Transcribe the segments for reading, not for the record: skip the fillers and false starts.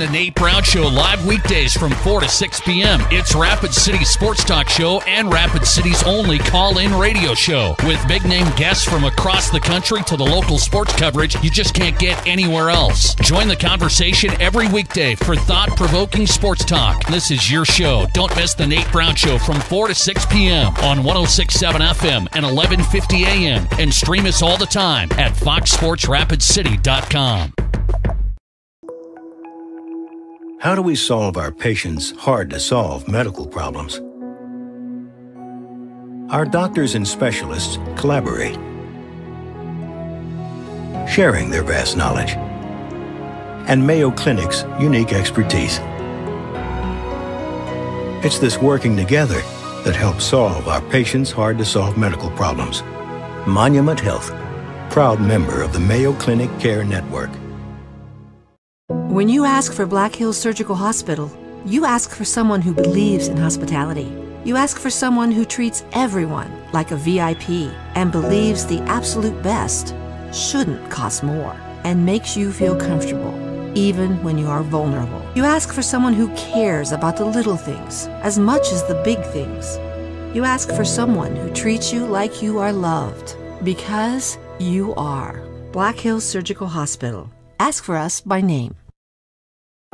to Nate Brown Show live weekdays from 4 to 6 p.m. It's Rapid City's sports talk show and Rapid City's only call-in radio show. With big-name guests from across the country to the local sports coverage you just can't get anywhere else. Join the conversation every weekday for thought-provoking sports talk. This is your show. Don't miss the Nate Brown Show from 4 to 6 p.m. on 106.7 FM and 1150 a.m. And stream us all the time at foxsportsrapidcity.com. How do we solve our patients' hard-to-solve medical problems? Our doctors and specialists collaborate, sharing their vast knowledge and Mayo Clinic's unique expertise. It's this working together that helps solve our patients' hard-to-solve medical problems. Monument Health, proud member of the Mayo Clinic Care Network. When you ask for Black Hills Surgical Hospital, you ask for someone who believes in hospitality. You ask for someone who treats everyone like a VIP and believes the absolute best shouldn't cost more and makes you feel comfortable, even when you are vulnerable. You ask for someone who cares about the little things as much as the big things. You ask for someone who treats you like you are loved, because you are. Black Hills Surgical Hospital. Ask for us by name.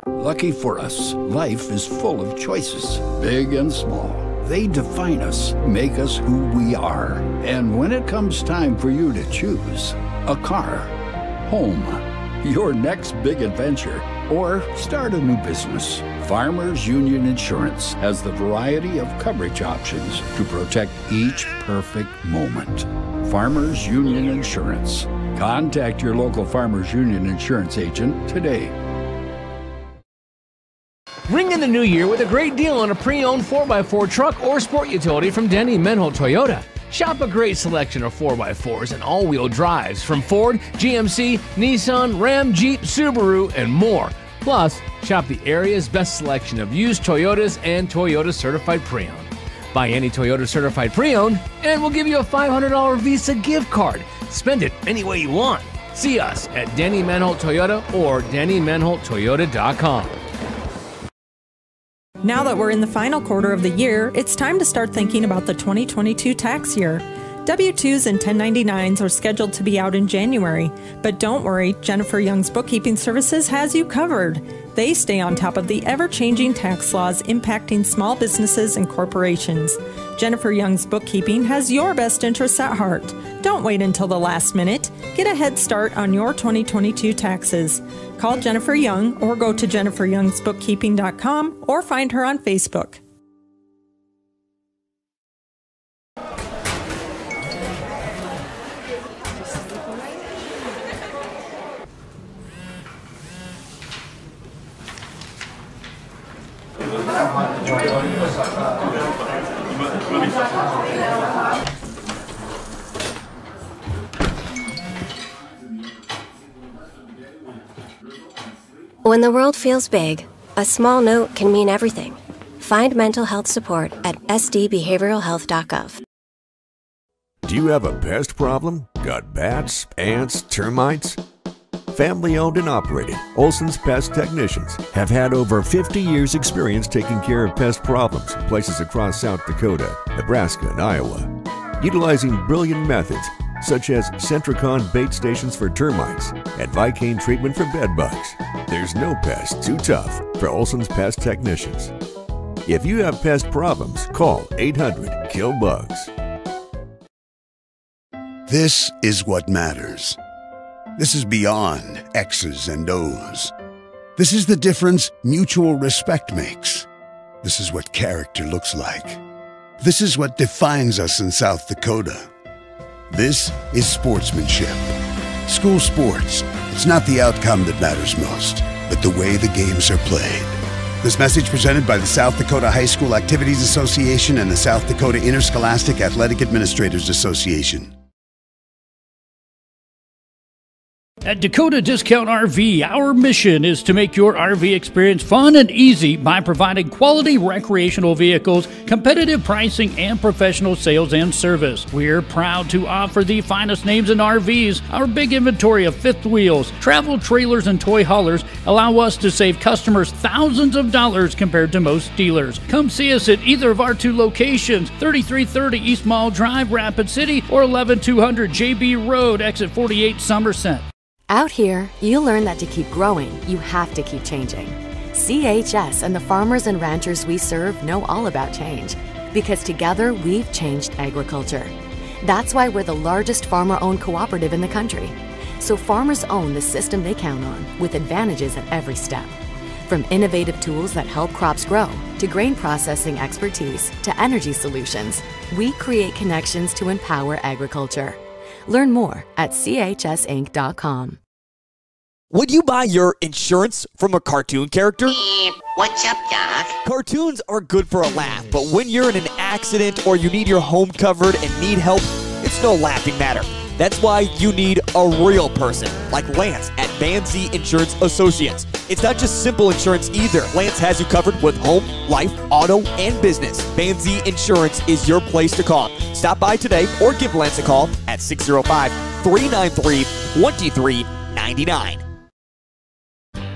Lucky for us, life is full of choices, big and small. They define us, make us who we are. And when it comes time for you to choose a car, home, your next big adventure, or start a new business, Farmers Union Insurance has the variety of coverage options to protect each perfect moment. Farmers Union Insurance. Contact your local Farmers Union Insurance agent today. Ring in the new year with a great deal on a pre-owned 4x4 truck or sport utility from Denny Menholt Toyota. Shop a great selection of 4x4s and all-wheel drives from Ford, GMC, Nissan, Ram, Jeep, Subaru, and more. Plus, shop the area's best selection of used Toyotas and Toyota Certified Pre-Owned. Buy any Toyota Certified Pre-Owned, and we'll give you a $500 Visa gift card. Spend it any way you want. See us at Denny Menholt Toyota or DennyMenholtToyota.com. Now that we're in the final quarter of the year, it's time to start thinking about the 2022 tax year. W-2s and 1099s are scheduled to be out in January, but don't worry, Jennifer Young's Bookkeeping Services has you covered. They stay on top of the ever-changing tax laws impacting small businesses and corporations. Jennifer Young's Bookkeeping has your best interests at heart. Don't wait until the last minute. Get a head start on your 2022 taxes. Call Jennifer Young or go to jenniferyoungsbookkeeping.com or find her on Facebook. When the world feels big, a small note can mean everything. Find mental health support at sdbehavioralhealth.gov. Do you have a pest problem? Got bats, ants, termites? Family-owned and operated, Olson's Pest Technicians have had over 50 years' experience taking care of pest problems in places across South Dakota, Nebraska, and Iowa. Utilizing brilliant methods such as Centricon bait stations for termites and Vicane treatment for bed bugs. There's no pest too tough for Olson's Pest Technicians. If you have pest problems, call 800-KILL-BUGS. This is what matters. This is beyond X's and O's. This is the difference mutual respect makes. This is what character looks like. This is what defines us in South Dakota. This is sportsmanship. School sports, it's not the outcome that matters most, but the way the games are played. This message presented by the South Dakota High School Activities Association and the South Dakota Interscholastic Athletic Administrators Association. At Dakota Discount RV, our mission is to make your RV experience fun and easy by providing quality recreational vehicles, competitive pricing, and professional sales and service. We're proud to offer the finest names in RVs. Our big inventory of fifth wheels, travel trailers, and toy haulers allow us to save customers thousands of dollars compared to most dealers. Come see us at either of our two locations, 3330 East Mall Drive, Rapid City, or 11200 JB Road, exit 48, Somerset. Out here, you learn that to keep growing, you have to keep changing. CHS and the farmers and ranchers we serve know all about change, because together we've changed agriculture. That's why we're the largest farmer-owned cooperative in the country. So farmers own the system they count on, with advantages at every step. From innovative tools that help crops grow, to grain processing expertise, to energy solutions, we create connections to empower agriculture. Learn more at chsinc.com. Would you buy your insurance from a cartoon character? What's up, Doc? Cartoons are good for a laugh, but when you're in an accident or you need your home covered and need help, it's no laughing matter. That's why you need a real person, like Lance at Van Z Insurance Associates. It's not just simple insurance either. Lance has you covered with home, life, auto, and business. Van Z Insurance is your place to call. Stop by today or give Lance a call at 605-393-2399.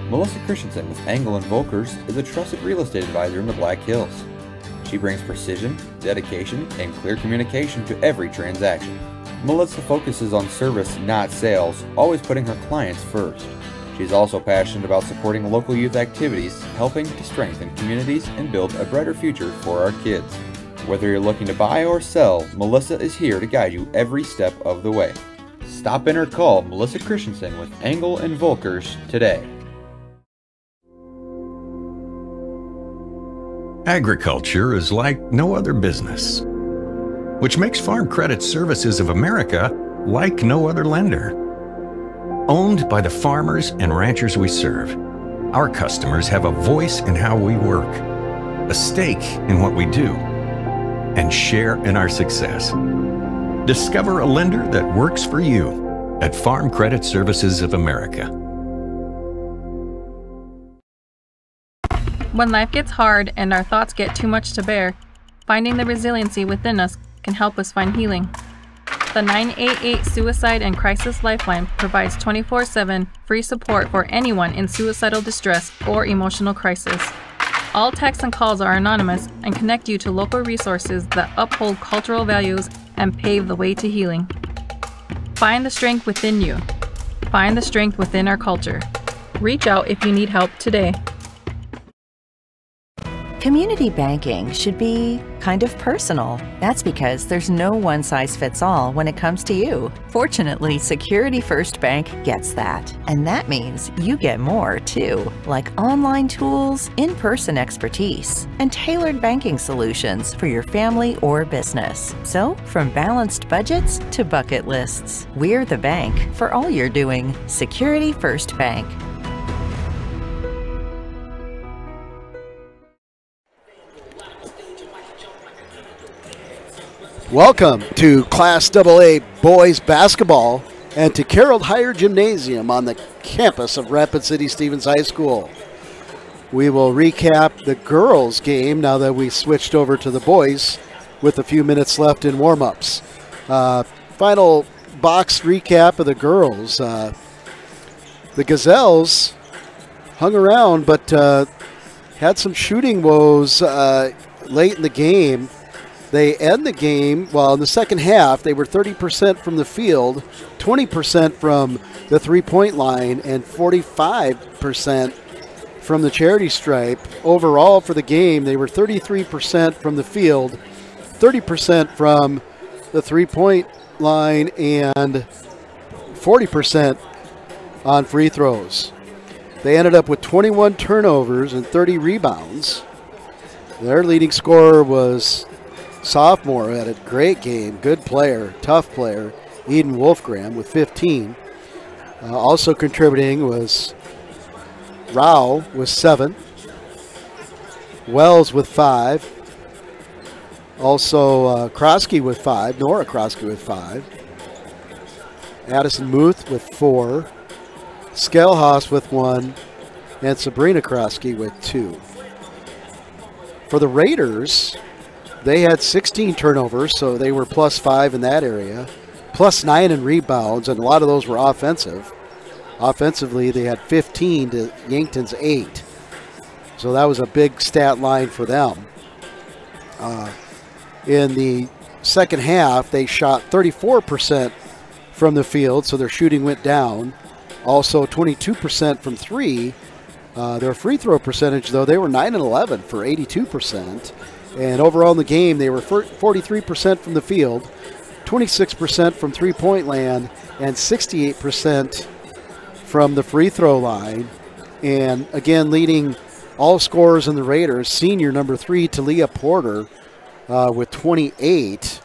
Melissa Christensen with Engel & Volkers is a trusted real estate advisor in the Black Hills. She brings precision, dedication, and clear communication to every transaction. Melissa focuses on service, not sales, always putting her clients first. She's also passionate about supporting local youth activities, helping to strengthen communities and build a brighter future for our kids. Whether you're looking to buy or sell, Melissa is here to guide you every step of the way. Stop in or call Melissa Christensen with Engel & Volkers today. Agriculture is like no other business, which makes Farm Credit Services of America like no other lender. Owned by the farmers and ranchers we serve, our customers have a voice in how we work, a stake in what we do, and share in our success. Discover a lender that works for you at Farm Credit Services of America. When life gets hard and our thoughts get too much to bear, finding the resiliency within us can help us find healing. The 988 Suicide and Crisis Lifeline provides 24/7 free support for anyone in suicidal distress or emotional crisis. All texts and calls are anonymous and connect you to local resources that uphold cultural values and pave the way to healing. Find the strength within you. Find the strength within our culture. Reach out if you need help today. Community banking should be kind of personal. That's because there's no one-size-fits-all when it comes to you. Fortunately, Security First Bank gets that. And that means you get more, too, like online tools, in-person expertise, and tailored banking solutions for your family or business. So, from balanced budgets to bucket lists, we're the bank for all you're doing. Security First Bank. Welcome to Class AA Boys Basketball and to Carroll Higher Gymnasium on the campus of Rapid City Stevens High School. We will recap the girls' game now that we switched over to the boys with a few minutes left in warm-ups. Final box recap of the girls. The Gazelles hung around but had some shooting woes late in the game. They end the game, well, in the second half, they were 30% from the field, 20% from the three-point line, and 45% from the charity stripe. Overall for the game, they were 33% from the field, 30% from the three-point line, and 40% on free throws. They ended up with 21 turnovers and 30 rebounds. Their leading scorer was sophomore, had a great game, good player, tough player, Eden Wolfgram with 15. Also contributing was Rao with 7, Wells with 5, also Krosky with 5, Nora Krosky with 5, Addison Muth with 4, Skelhaus with 1, and Sabrina Krosky with 2. For the Raiders, they had 16 turnovers, so they were +5 in that area, +9 in rebounds, and a lot of those were offensive. Offensively, they had 15 to Yankton's 8. So that was a big stat line for them. In the second half, they shot 34% from the field, so their shooting went down. Also 22% from 3. Their free throw percentage, though, they were 9 and 11 for 82%. And overall in the game, they were 43% from the field, 26% from three-point land, and 68% from the free throw line. And again, leading all scorers in the Raiders, senior number 3, Talia Porter, with 28,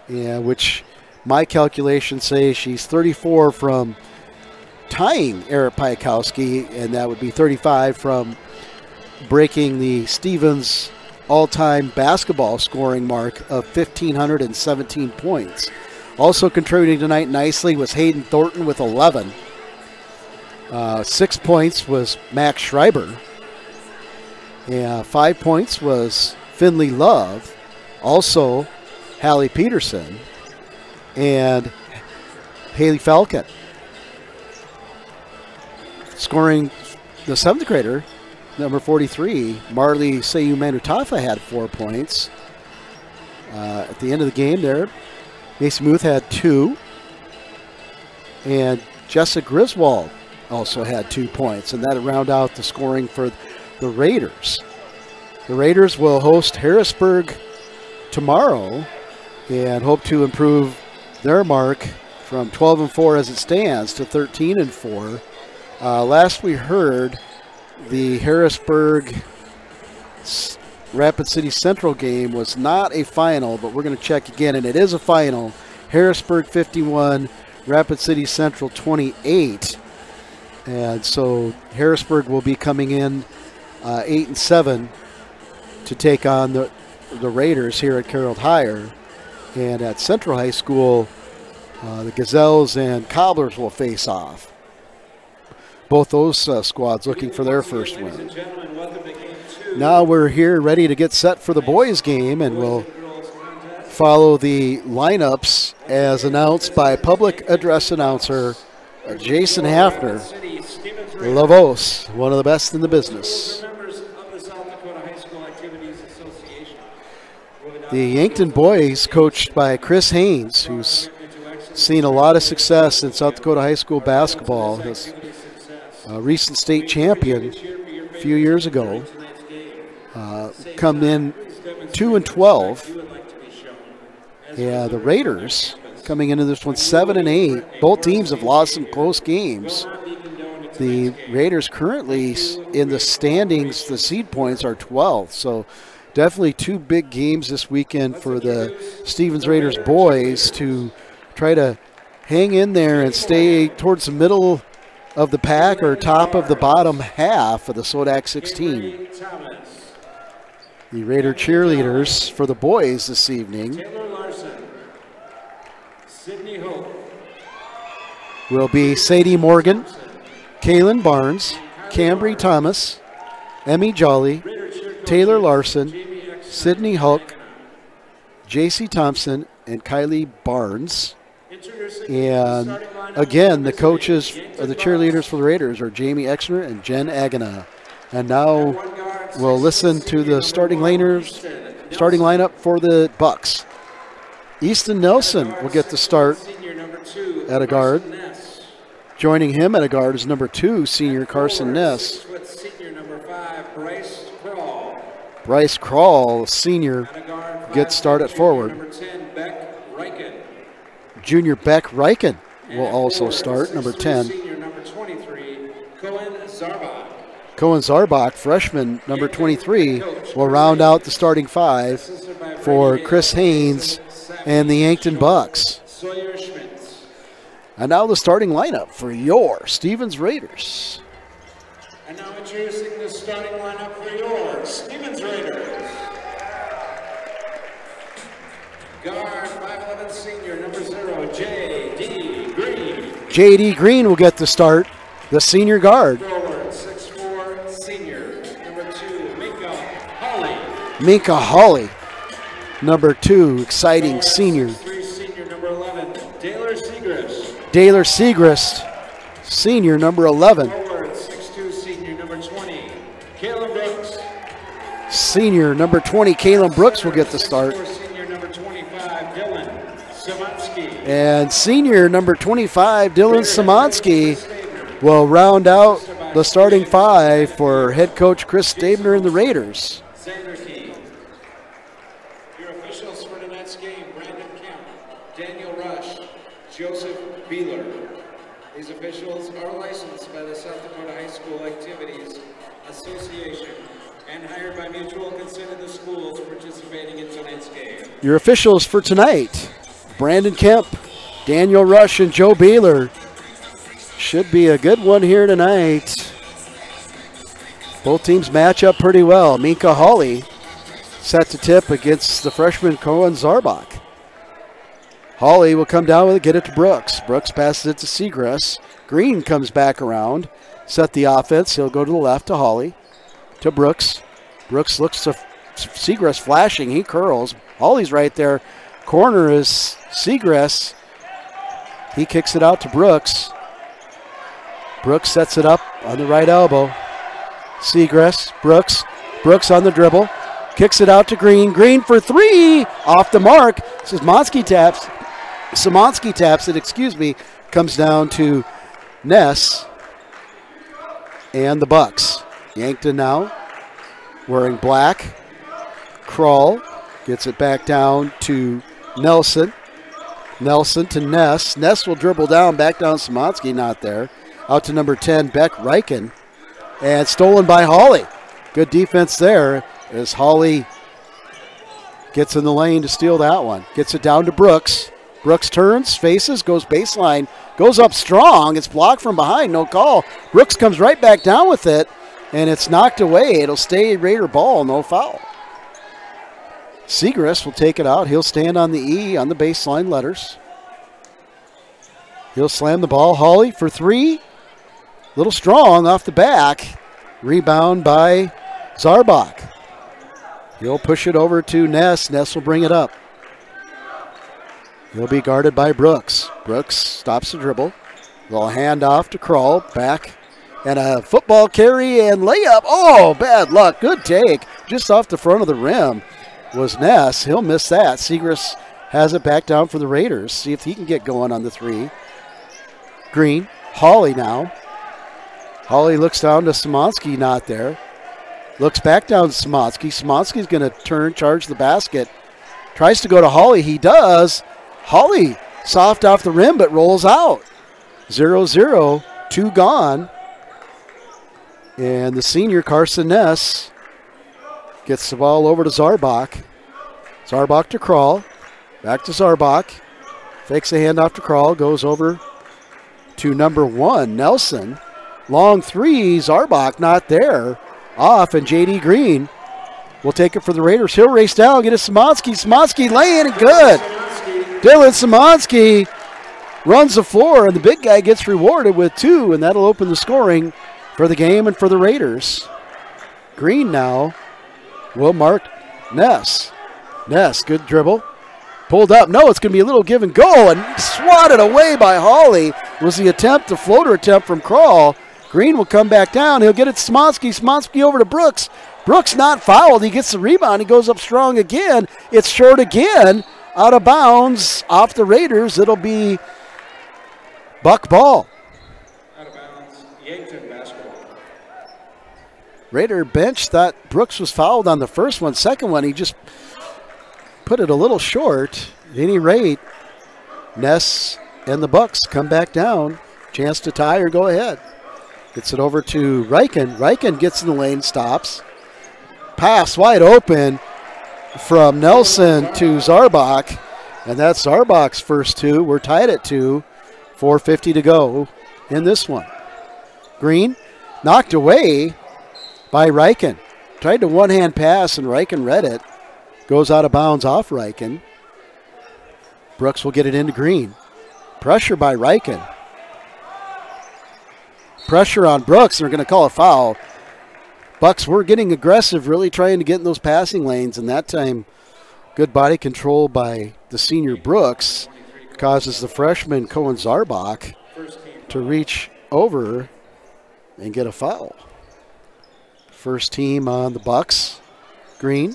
which my calculations say she's 34 from tying Eric Piakowski, and that would be 35 from breaking the Stevens all-time basketball scoring mark of 1,517 points. Also contributing tonight nicely was Hayden Thornton with 11. 6 points was Max Schreiber. 5 points was Finley Love. Also Hallie Peterson and Haley Falcon. Scoring the 7th grader, number 43, Marley Seyu Manutafa had 4 points. At the end of the game there, Macy Muth had 2. And Jessica Griswold also had 2 points. And that'll round out the scoring for the Raiders. The Raiders will host Harrisburg tomorrow and hope to improve their mark from 12-4 as it stands to 13-4. Last we heard, the Harrisburg Rapid City Central game was not a final, but we're going to check again, and it is a final. Harrisburg 51, Rapid City Central 28. And so Harrisburg will be coming in 8-7 to take on the Raiders here at Carroll Higher. And at Central High School, the Gazelles and Cobblers will face off. Both those squads looking for their first win. Now we're here ready to get set for the boys' game, and we'll follow the lineups as announced by public address announcer Jason Hafner. Lavos, one of the best in the business. The Yankton boys, coached by Chris Haynes, who's seen a lot of success in South Dakota high school basketball. This recent state champion a few years ago, come in 2-12. Yeah, the Raiders coming into this one 7-8. Both teams have lost some close games. The Raiders currently in the standings, the seed points are 12th. So definitely 2 big games this weekend for the Stevens Raiders boys to try to hang in there and stay towards the middle of the pack or top of the bottom half of the SODAC 16. The Raider cheerleaders for the boys this evening will be Sadie Morgan, Kaylin Barnes, Cambry Thomas, Emmy Jolly, Taylor Larson, Sydney Hulk, JC Thompson, and Kylie Barnes. And again, the coaches of the cheerleaders for the Raiders are Jamie Exner and Jen Agana. And now we'll listen to the starting lineup for the Bucks. Easton Nelson will get the start at a guard. Joining him at a guard is number 2, senior Carson Ness. Bryce Krall, senior, gets start at forward. Junior Beck Reichen will also start, number 10. Cohen Zarbach, freshman, number 23, will round out the starting 5 for Chris Haynes and the Yankton Bucks. And now the starting lineup for your Stevens Raiders. And now introducing the starting lineup for your Stevens Raiders. Guard 5'11" senior, number 0, J.D. Green. J.D. Green will get the start the senior guard. Forward, 6'4", senior, number 2, Minka Hawley. Minka Hawley, number 2, exciting senior. 6'3", senior, number 11, Daylor Segrist. Daylor Segrist, senior, number 11. Forward, 6'2", senior, number 20, Caleb Brooks. Senior, number 20, Caleb Brooks will get the start. Senior, number 25, Dylan Szymanski. And senior, number 25, Dylan Szymanski, will round out the starting 5 for head coach Chris Stabner and the Raiders. Your officials for tonight's game, Brandon Kemp, Daniel Rush, Joseph Beeler. These officials are licensed by the South Dakota High School Activities Association and hired by mutual consent of the schools participating in tonight's game. Your officials for tonight, Brandon Kemp, Daniel Rush, and Joe Beeler. Should be a good one here tonight. Both teams match up pretty well. Minka Hawley set to tip against the freshman Cohen Zarbach. Hawley will come down with it, get it to Brooks. Brooks passes it to Segrist. Green comes back around, set the offense. He'll go to the left to Hawley, to Brooks. Brooks looks to Segrist flashing. He curls. Hawley's right there. Corner is Segrist. He kicks it out to Brooks. Brooks sets it up on the right elbow. Segrist, Brooks on the dribble. Kicks it out to Green. Green for 3. Off the mark. Szymanski taps it, comes down to Ness and the Bucks. Yankton now wearing black. Krull gets it back down to Nelson. Nelson to Ness. Ness will dribble down, back down Szymanski, not there. Out to number 10, Beck Reichen. And stolen by Hawley. Good defense there as Hawley gets in the lane to steal that one. Gets it down to Brooks. Brooks turns, faces, goes baseline, goes up strong. It's blocked from behind, no call. Brooks comes right back down with it, and it's knocked away. It'll stay Raider ball, no foul. Segrist will take it out. He'll stand on the E on the baseline letters. He'll slam the ball. Hawley for 3. Little strong off the back. Rebound by Zarbach. He'll push it over to Ness. Ness will bring it up. He'll be guarded by Brooks. Brooks stops the dribble. Little handoff to Krull. Back. And a football carry and layup. Oh, bad luck. Good take. Just off the front of the rim was Ness. He'll miss that. Segrist has it back down for the Raiders. See if he can get going on the 3. Green. Hawley now. Hawley looks down to Szymanski, not there. Looks back down to Szymanski. Szymanski's going to turn, charge the basket. Tries to go to Hawley. He does. Hawley soft off the rim, but rolls out. 0-0, 2 gone. And the senior, Carson Ness, gets the ball over to Zarbach. Zarbach to Krull. Back to Zarbach. Fakes a handoff to Krull. Goes over to number 1, Nelson. Long 3, Zarbach not there. Off, and J.D. Green will take it for the Raiders. He'll race down, get a Szymanski. Szymanski laying it good. Dylan Szymanski runs the floor, and the big guy gets rewarded with 2, and that'll open the scoring for the game and for the Raiders. Green now will mark Ness. Ness, good dribble. Pulled up. No, it's going to be a little give and go, and swatted away by Hawley was the attempt, the floater attempt from Krull. Green will come back down. He'll get it to Szymanski. Szymanski over to Brooks. Brooks not fouled. He gets the rebound. He goes up strong again. It's short again. Out of bounds. Off the Raiders. It'll be Buck ball. Out of bounds. Yankton basketball. Raider bench thought Brooks was fouled on the first one. Second one, he just put it a little short. At any rate, Ness and the Bucks come back down. Chance to tie or go ahead. Gets it over to Reichen. Reichen gets in the lane, stops. Pass wide open from Nelson to Zarbach. And that's Zarbach's first 2. We're tied at 2. 4:50 to go in this one. Green knocked away by Reichen. Tried to one-hand pass, and Reichen read it. Goes out of bounds off Reichen. Brooks will get it into Green. Pressure by Reichen. pressure on Brooks, and they're going to call a foul. Bucks were getting aggressive, really trying to get in those passing lanes, and that time good body control by the senior Brooks causes the freshman Cohen Zarbach to reach over and get a foul. First team on the Bucks. Green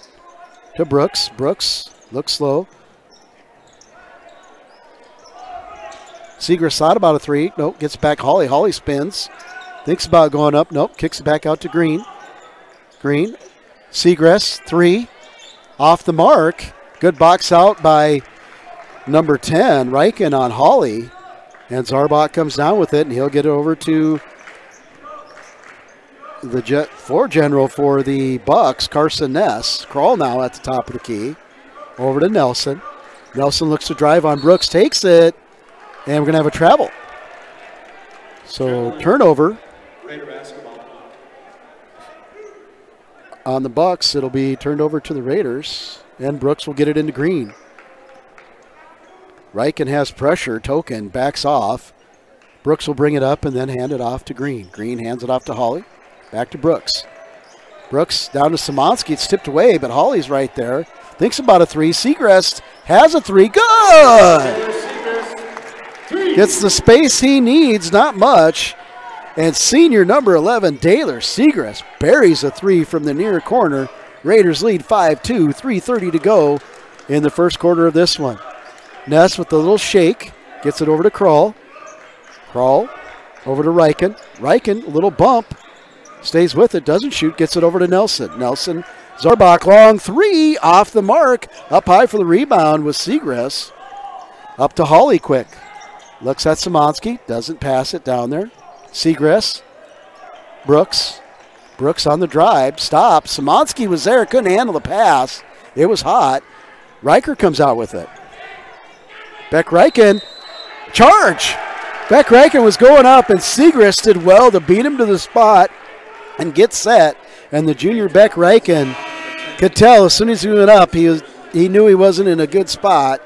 to Brooks. Brooks looks slow. Seagrass thought about a three. Nope, gets back Hawley. Hawley spins. Thinks about going up. Nope, kicks it back out to Green. Green. Seagrass, three. Off the mark. Good box out by number 10, Reichen on Hawley. And Zarbach comes down with it, and he'll get it over to the floor general for the Bucks, Carson Ness. Kroll now at the top of the key. Over to Nelson. Nelson looks to drive on Brooks, takes it, and we're going to have a travel. So turnover on the Bucks. It'll be turned over to the Raiders, and Brooks will get it into Green. Reichen has pressure. Token backs off. Brooks will bring it up and then hand it off to Green. Green hands it off to Hawley. Back to Brooks. Brooks down to Szymanski. It's tipped away, but Hawley's right there. Thinks about a three. Seagrass has a three. Good! Gets the space he needs, not much. And senior number 11, Daylor Seagrass, buries a three from the near corner. Raiders lead 5-2, 3:30 to go in the first quarter of this one. Ness with the little shake, gets it over to Kroll. Kroll over to Reichen. Reichen, a little bump, stays with it, doesn't shoot, gets it over to Nelson. Nelson, Zarbach, long three, off the mark. Up high for the rebound with Seagrass. Up to Hawley quick. Looks at Szymanski, doesn't pass it down there. Seagrass, Brooks. Brooks on the drive, stops. Szymanski was there, couldn't handle the pass. It was hot. Riker comes out with it. Beck Reichen, charge! Beck Reichen was going up, and Seagrass did well to beat him to the spot and get set. And the junior Beck Reichen could tell as soon as he went up, he knew he wasn't in a good spot.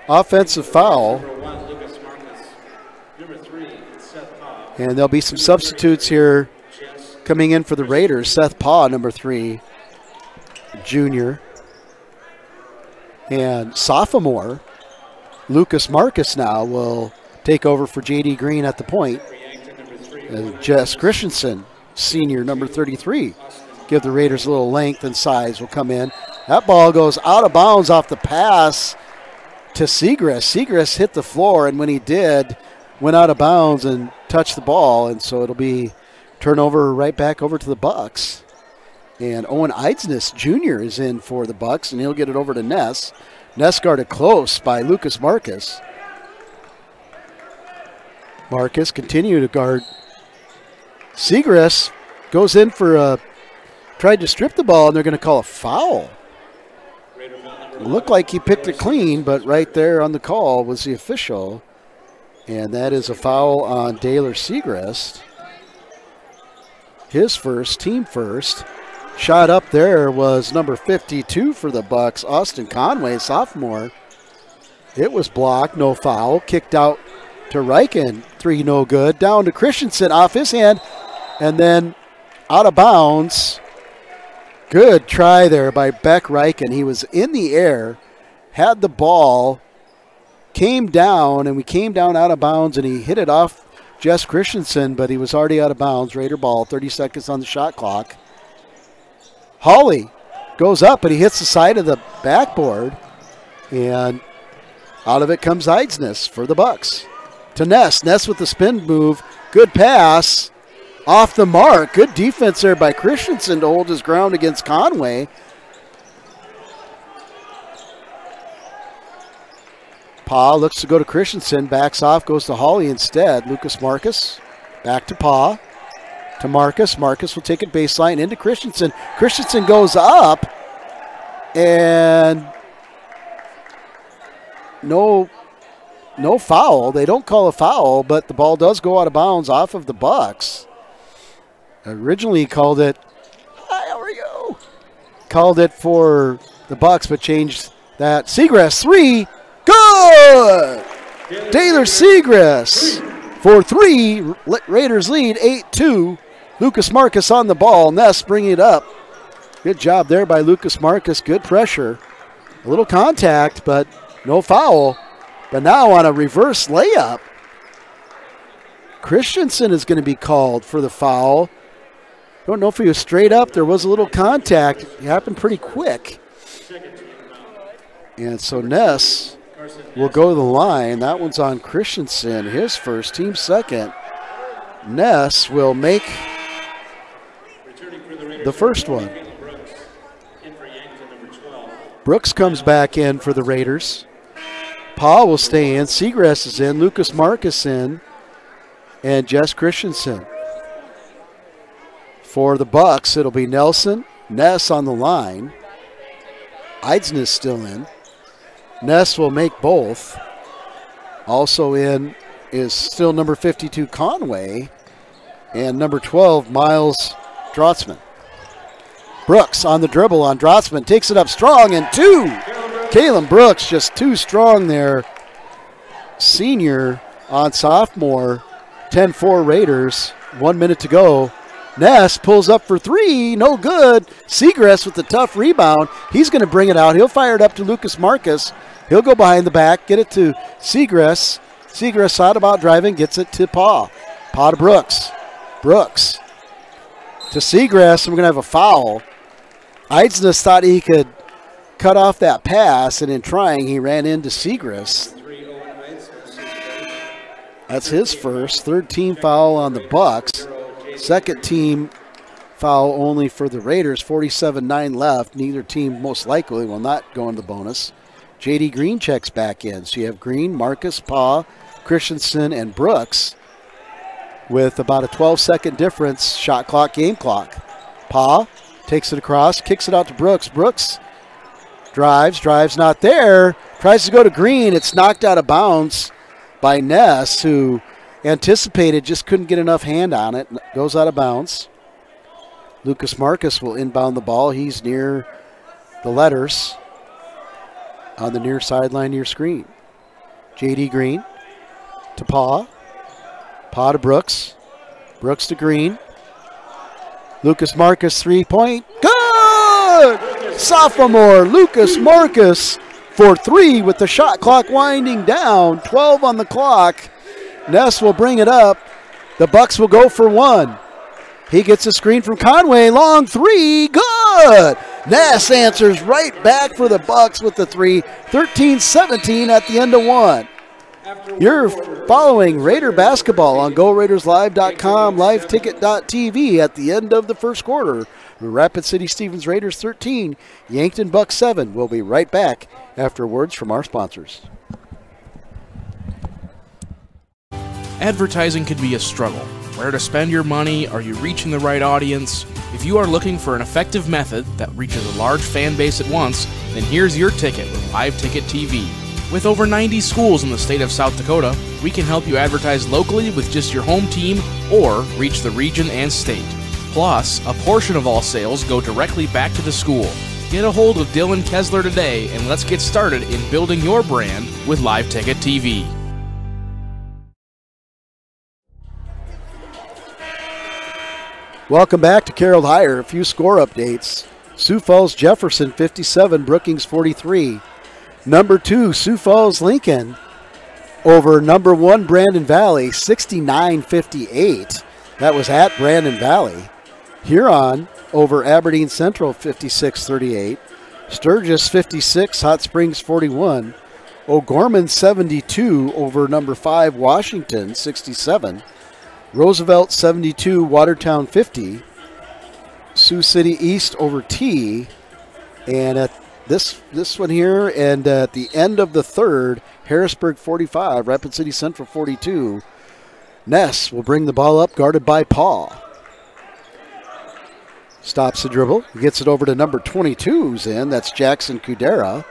Offensive foul. And there'll be some substitutes here coming in for the Raiders. Seth Paw, number 3, junior. And sophomore Lucas Marcus now will take over for J.D. Green at the point. And Jess Christensen, senior, number 33, give the Raiders a little length and size, will come in. That ball goes out of bounds off the pass to Seagrass. Seagrass hit the floor, and when he did, went out of bounds and touched the ball, and so it'll be turnover right back over to the Bucks. And Owen Eidsness Jr. is in for the Bucks, and he'll get it over to Ness. Ness guarded close by Lucas Marcus. Marcus continue to guard. Seagrass goes in for tried to strip the ball, and they're going to call a foul. It looked like he picked it clean, but right there on the call was the official. And that is a foul on Daylor Seagrass. His first, team first. Shot up there was number 52 for the Bucks, Austin Conway, sophomore. It was blocked, no foul. Kicked out to Reichen, 3 no good. Down to Christensen off his hand, and then out of bounds. Good try there by Beck Reichen. He was in the air, had the ball, came down, and we came down out of bounds, and he hit it off Jess Christensen, but he was already out of bounds. Raider ball, 30 seconds on the shot clock. Hawley goes up, but he hits the side of the backboard, and out of it comes Eidsness for the Bucks. To Ness. Ness with the spin move. Good pass. Off the mark. Good defense there by Christensen to hold his ground against Conway. Pa looks to go to Christensen. Backs off. Goes to Hawley instead. Lucas Marcus. Back to Pa. To Marcus. Marcus will take it baseline into Christensen. Christensen goes up. And no foul. They don't call a foul, but the ball does go out of bounds off of the Bucks. Originally called it, called it for the Bucks, but changed that. Seagrass, 3, good! Daylor Seagrass, for three. Raiders lead 8-2. Lucas Marcus on the ball. Ness bringing it up. Good job there by Lucas Marcus. Good pressure. A little contact, but no foul. But now on a reverse layup, Christensen is going to be called for the foul. Don't know if he was straight up. There was a little contact. It happened pretty quick. And so Ness will go to the line. That one's on Christensen, his first, team second. Ness will make the first one. Brooks comes back in for the Raiders. Paul will stay in. Seagrass is in. Lucas Marcus in. And Jess Christensen. For the Bucks, it'll be Nelson, Ness on the line. Eidson is still in. Ness will make both. Also in is still number 52, Conway, and number 12, Miles Drotzman. Brooks on the dribble on Drotzman, takes it up strong, and two. Kalen Brooks just too strong there. Senior on sophomore. 10-4 Raiders, 1 minute to go. Ness pulls up for three, no good. Seagrass with the tough rebound. He's going to bring it out. He'll fire it up to Lucas Marcus. He'll go behind the back, get it to Seagrass. Seagrass thought about driving, gets it to Paw. Paw to Brooks. Brooks to Seagrass, and we're going to have a foul. Eidson thought he could cut off that pass, and in trying, he ran into Seagrass. That's his first. Third team foul on the Bucks. Second team foul only for the Raiders. 47-9 left. Neither team most likely will not go into the bonus. J.D. Green checks back in. So you have Green, Marcus, Paw, Christensen, and Brooks with about a 12-second difference. Shot clock, game clock. Paw takes it across, kicks it out to Brooks. Brooks drives not there. Tries to go to Green. It's knocked out of bounds by Ness, who anticipated, just couldn't get enough hand on it. Goes out of bounds. Lucas Marcus will inbound the ball. He's near the letters on the near sideline, near screen. J.D. Green to Paw. Paw to Brooks. Brooks to Green. Lucas Marcus, three-point. Good! Sophomore Lucas Marcus for three with the shot clock winding down. 12 on the clock. Ness will bring it up. The Bucks will go for one. He gets a screen from Conway. Long three. Good. Ness answers right back for the Bucks with the three. 13-17 at the end of one. You're following Raider basketball on GoRaidersLive.com, LiveTicket.tv at the end of the first quarter. Rapid City Stevens Raiders 13, Yankton Bucks 7. We'll be right back after words from our sponsors. Advertising can be a struggle. Where to spend your money? Are you reaching the right audience? If you are looking for an effective method that reaches a large fan base at once, then here's your ticket with Live Ticket TV. With over 90 schools in the state of South Dakota, we can help you advertise locally with just your home team or reach the region and state. Plus, a portion of all sales go directly back to the school. Get a hold of Dylan Kessler today and let's get started in building your brand with Live Ticket TV. Welcome back to Carroll Higher. A few score updates. Sioux Falls Jefferson 57, Brookings 43. Number 2, Sioux Falls Lincoln over number 1 Brandon Valley 69-58. That was at Brandon Valley. Huron over Aberdeen Central 56-38. Sturgis 56, Hot Springs 41. O'Gorman 72 over number 5 Washington 67. Roosevelt 72, Watertown 50. Sioux City East over T. And at this one here, and at the end of the third, Harrisburg 45, Rapid City Central 42. Ness will bring the ball up, guarded by Paul. Stops the dribble, gets it over to number 22, who's in. That's Jackson Kudera.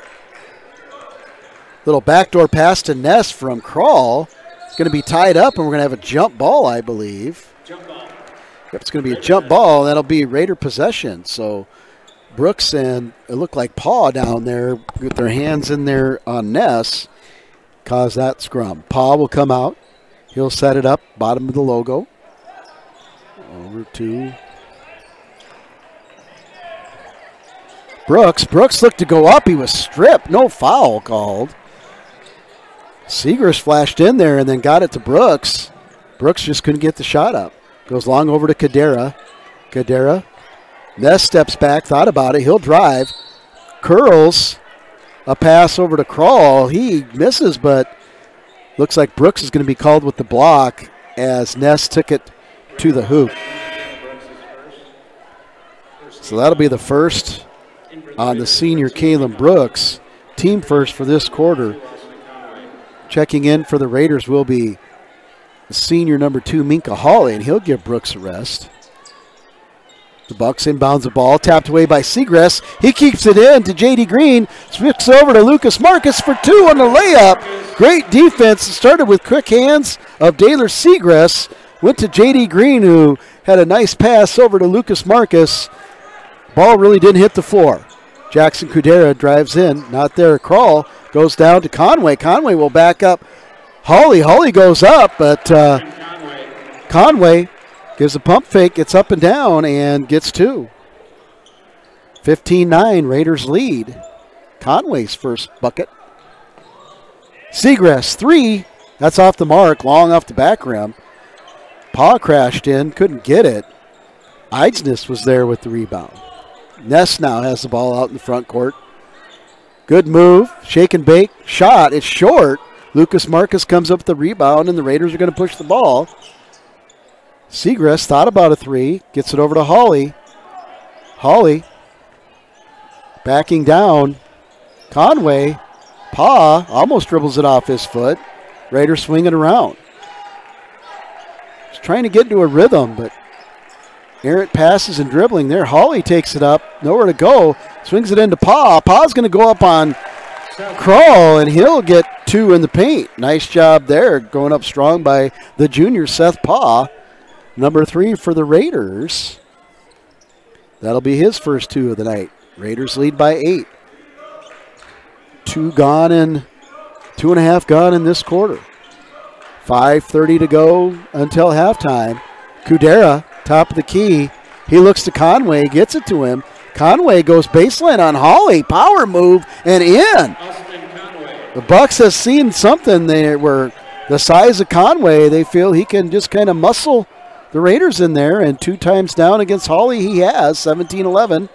Little backdoor pass to Ness from Crawl. It's going to be tied up, and we're going to have a jump ball, I believe. Jump ball. Yep, it's going to be a jump ball, and that'll be Raider possession. So Brooks and it looked like Paw down there with their hands in there on Ness caused that scrum. Paw will come out. He'll set it up, bottom of the logo. Over to Brooks. Brooks looked to go up. He was stripped. No foul called. Segrist flashed in there and then got it to Brooks. Brooks just couldn't get the shot up. Goes long over to Cadera. Cadera. Ness steps back, thought about it. He'll drive. Curls. A pass over to Crawl. He misses, but looks like Brooks is going to be called with the block as Ness took it to the hoop. So that'll be the first on the senior Caleb Brooks. Team first for this quarter. Checking in for the Raiders will be the senior number 2, Minka Hawley, and he'll give Brooks a rest. The Bucks inbounds the ball, tapped away by Segrist. He keeps it in to J.D. Green. Switches over to Lucas Marcus for 2 on the layup. Great defense. It started with quick hands of Daylor Segrist. Went to J.D. Green, who had a nice pass over to Lucas Marcus. Ball really didn't hit the floor. Jackson Kudera drives in. Not there. Crawl goes down to Conway. Conway will back up Hawley. Hawley goes up, but Conway gives a pump fake, gets up and down, and gets 2. 15-9, Raiders lead. Conway's first bucket. Segrist, 3. That's off the mark, long off the back rim. Paw crashed in, couldn't get it. Eidsness was there with the rebound. Ness now has the ball out in the front court. Good move, shake and bake, shot, it's short. Lucas Marcus comes up with the rebound, and the Raiders are going to push the ball. Segrist thought about a 3, gets it over to Hawley. Hawley backing down. Conway, Paw almost dribbles it off his foot. Raiders swing it around. He's trying to get into a rhythm, but errant passes and dribbling there. Hawley takes it up, nowhere to go. Swings it into Paw. Paw's going to go up on Crawl, and he'll get 2 in the paint. Nice job there, going up strong by the junior Seth Paw. Number 3 for the Raiders. That'll be his first 2 of the night. Raiders lead by 8. 2 gone and 2.5 gone in this quarter. 5:30 to go until halftime. Kudera, top of the key. He looks to Conway, gets it to him. Conway goes baseline on Hawley. Power move and in. The Bucks have seen something there where the size of Conway, they feel he can just kind of muscle the Raiders in there, and 2 times down against Hawley he has, 17-11.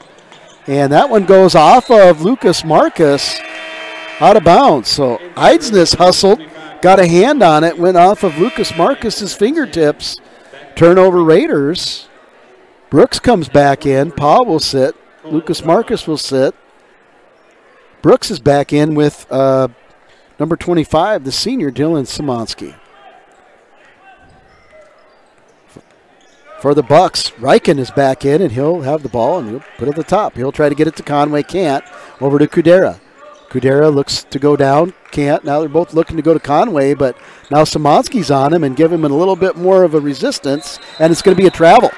And that one goes off of Lucas Marcus out of bounds. So Eidsness hustled, got a hand on it, went off of Lucas Marcus's fingertips. Turnover Raiders. Brooks comes back in. Paul will sit. Lucas Marcus will sit. Brooks is back in with number 25, the senior Dylan Szymanski. For the Bucks, Riken is back in, and he'll have the ball, and he'll put it at the top. He'll try to get it to Conway, can't. Over to Kudera. Kudera looks to go down, can't. Now they're both looking to go to Conway, but now Szymanski's on him and give him a little bit more of a resistance, and it's going to be a travel.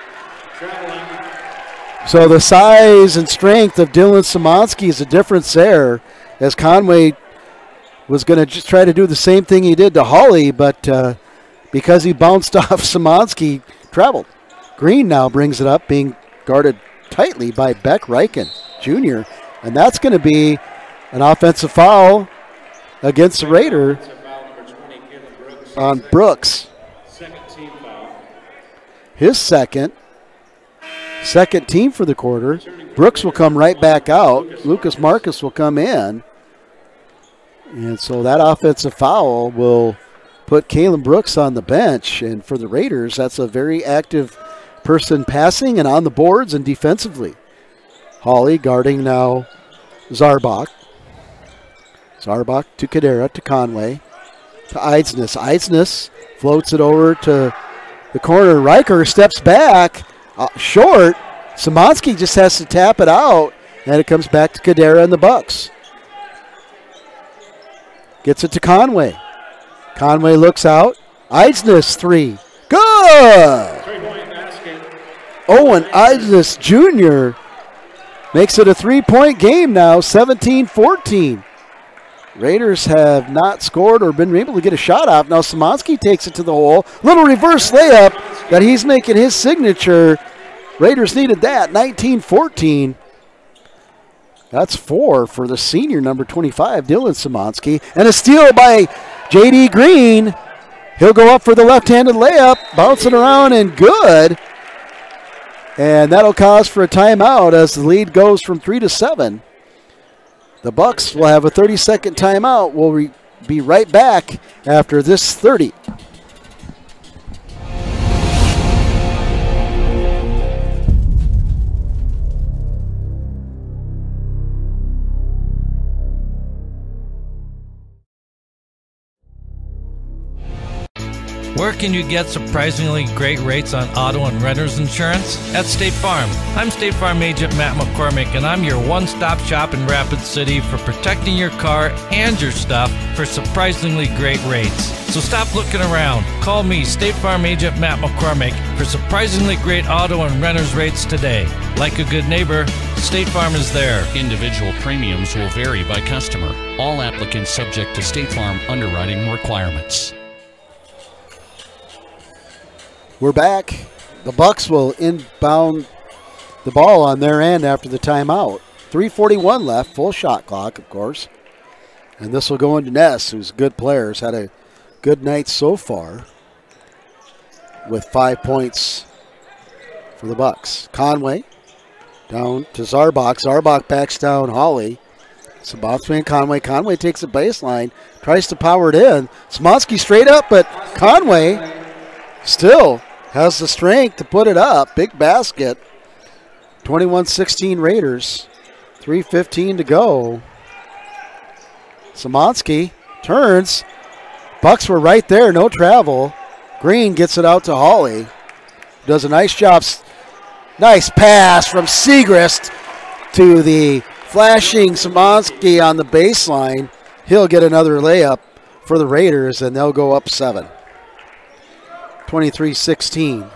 So the size and strength of Dylan Szymanski is a difference there, as Conway was going to just try to do the same thing he did to Hawley, but because he bounced off Szymanski, traveled. Green now brings it up, being guarded tightly by Beck Riken Jr., and that's going to be an offensive foul against the Raider on Brooks. His second team for the quarter. Brooks will come right back out. Lucas Marcus will come in. And so that offensive foul will put Caleb Brooks on the bench. And for the Raiders, that's a very active person passing and on the boards and defensively. Hawley guarding now Zarbach. Zarbach to Kadera, to Conway, to Eidsness. Eidsness floats it over to the corner. Riker steps back, short. Szymanski just has to tap it out, and it comes back to Kadera and the Bucks. Gets it to Conway. Conway looks out. Eidsness 3. Good! Owen Eidsness Jr. makes it a 3-point game now, 17-14. Raiders have not scored or been able to get a shot off. Now Szymanski takes it to the hole. Little reverse layup that he's making his signature. Raiders needed that, 19-14. That's 4 for the senior, number 25, Dylan Szymanski. And a steal by J.D. Green. He'll go up for the left-handed layup, bouncing around and good. And that'll cause for a timeout as the lead goes from 3 to 7. The Bucks will have a 30-second timeout. We'll be right back after this 30. Where can you get surprisingly great rates on auto and renter's insurance? At State Farm. I'm State Farm Agent Matt McCormick, and I'm your one-stop shop in Rapid City for protecting your car and your stuff for surprisingly great rates. So stop looking around. Call me, State Farm Agent Matt McCormick, for surprisingly great auto and renter's rates today. Like a good neighbor, State Farm is there. Individual premiums will vary by customer. All applicants subject to State Farm underwriting requirements. We're back. The Bucks will inbound the ball on their end after the timeout. 3:41 left, full shot clock, of course. And this will go into Ness, who's a good player, has had a good night so far with 5 points for the Bucks. Conway down to Zarbach. Zarbach backs down Hawley. Szymanski and Conway. Conway takes the baseline, tries to power it in. Szymanski straight up, but Conway still has the strength to put it up. Big basket. 21-16 Raiders. 3:15 to go. Szymanski turns. Bucks were right there, no travel. Green gets it out to Hawley. Does a nice job. Nice pass from Segrist to the flashing Szymanski on the baseline. He'll get another layup for the Raiders, and they'll go up 7. 23-16.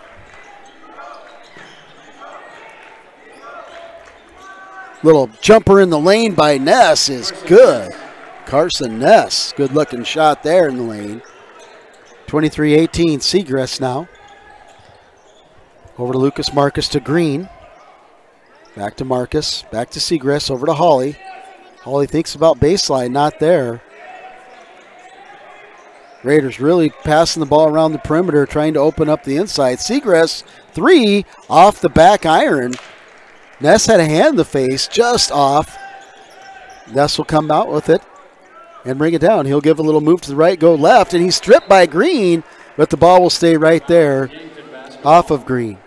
Little jumper in the lane by Ness is good. Carson Ness, good looking shot there in the lane. 23-18, Segrist now. Over to Lucas Marcus to Green. Back to Marcus, back to Segrist, over to Hawley. Hawley thinks about baseline, not there. Raiders really passing the ball around the perimeter, trying to open up the inside. Segrist, 3 off the back iron. Ness had a hand in the face, just off. Ness will come out with it and bring it down. He'll give a little move to the right, go left, and he's stripped by Green, but the ball will stay right there off of Green.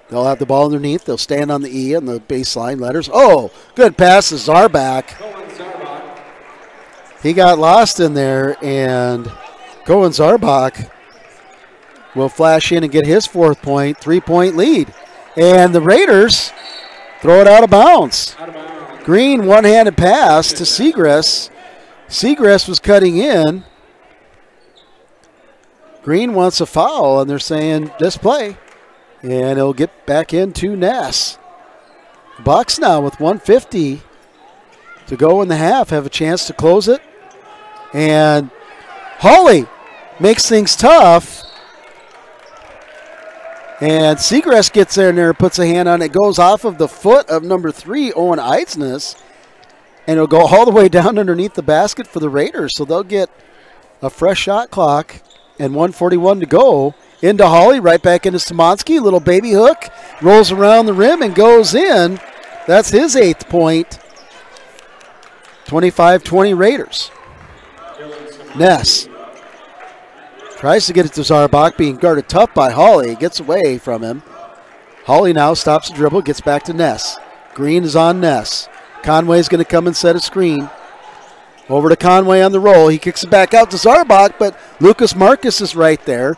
They'll have the ball underneath. They'll stand on the E on the baseline letters. Oh, good pass to Zarbach. He got lost in there, and Cohen Zarbach will flash in and get his 4th point, 3-point lead. And the Raiders throw it out of bounds. Green one-handed pass to Segrist. Segrist was cutting in. Green wants a foul, and they're saying, just play. And it'll get back into Ness. Bucks now with 1:50 to go in the half have a chance to close it. And Hawley makes things tough. And Segrist gets there and there, puts a hand on it, goes off of the foot of number 3, Owen Eidsness. And it'll go all the way down underneath the basket for the Raiders. So they'll get a fresh shot clock and 1:41 to go. Into Hawley, right back into Szymanski. Little baby hook, rolls around the rim and goes in. That's his 8th point. 25-20 Raiders. Ness tries to get it to Zarbach, being guarded tough by Hawley. Gets away from him. Hawley now stops the dribble, gets back to Ness. Green is on Ness. Conway's going to come and set a screen. Over to Conway on the roll. He kicks it back out to Zarbach, but Lucas Marcus is right there.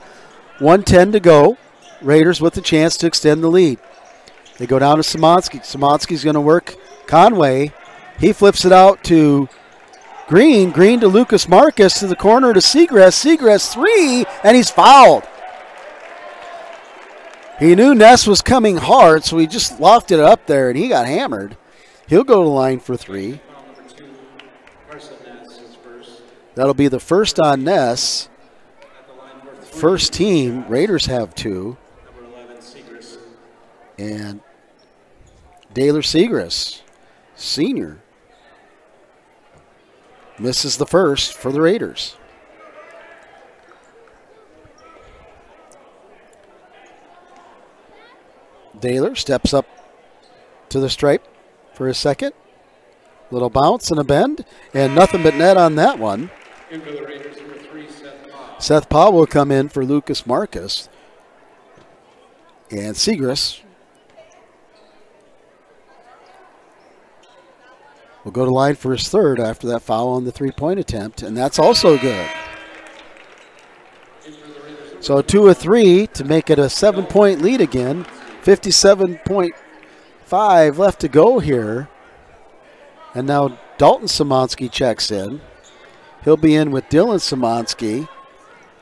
1:10 to go. Raiders with the chance to extend the lead. They go down to Szymanski. Szymanski's going to work Conway. He flips it out to Green. Green to Lucas Marcus to the corner to Segrist. Segrist 3, and he's fouled. He knew Ness was coming hard, so he just lofted it up there, and he got hammered. He'll go to the line for 3. That'll be the first on Ness. First team, Raiders have 2. And Daylor Segris, senior, misses the first for the Raiders. Daylor steps up to the stripe for his second. Little bounce and a bend, and nothing but net on that one. In for the Raiders, number 3, Seth Paul. Seth Paul will come in for Lucas Marcus. And Segris will go to line for his third after that foul on the 3-point attempt, and that's also good. So 2 of 3 to make it a 7-point lead again. 57.5 left to go here. And now Dalton Szymanski checks in. He'll be in with Dylan Szymanski,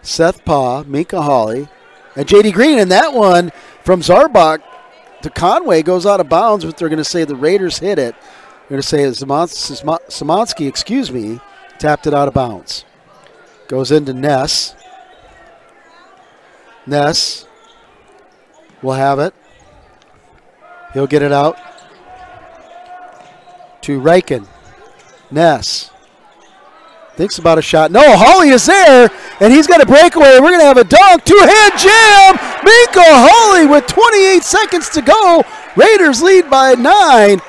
Seth Pa, Mika Hawley, and J.D. Green. And that one from Zarbach to Conway goes out of bounds, but they're going to say the Raiders hit it. They're going to say Szymanski, tapped it out of bounds. Goes into Ness. Ness will have it. He'll get it out to Reichen. Ness thinks about a shot. No, Hawley is there, and he's got a breakaway. We're going to have a dunk. Two-hand jam. Mika Hawley with 28 seconds to go. Raiders lead by 9.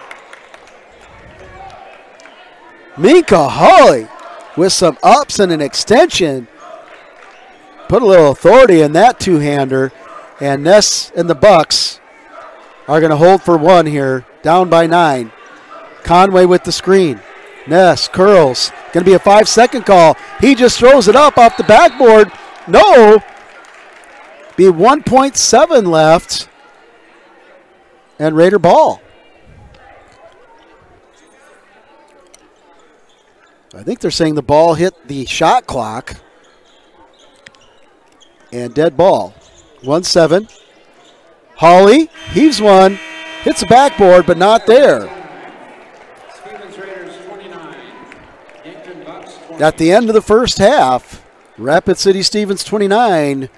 Mika Hawley with some ups and an extension. Put a little authority in that two-hander. And Ness and the Bucks are going to hold for one here, down by 9. Conway with the screen. Ness curls. Going to be a 5-second call. He just throws it up off the backboard. No. Be 1.7 left. And Raider ball. I think they're saying the ball hit the shot clock. And dead ball. 1-7. Hawley heaves one. Hits the backboard, but not there. At the end of the first half, Rapid City Stevens 29,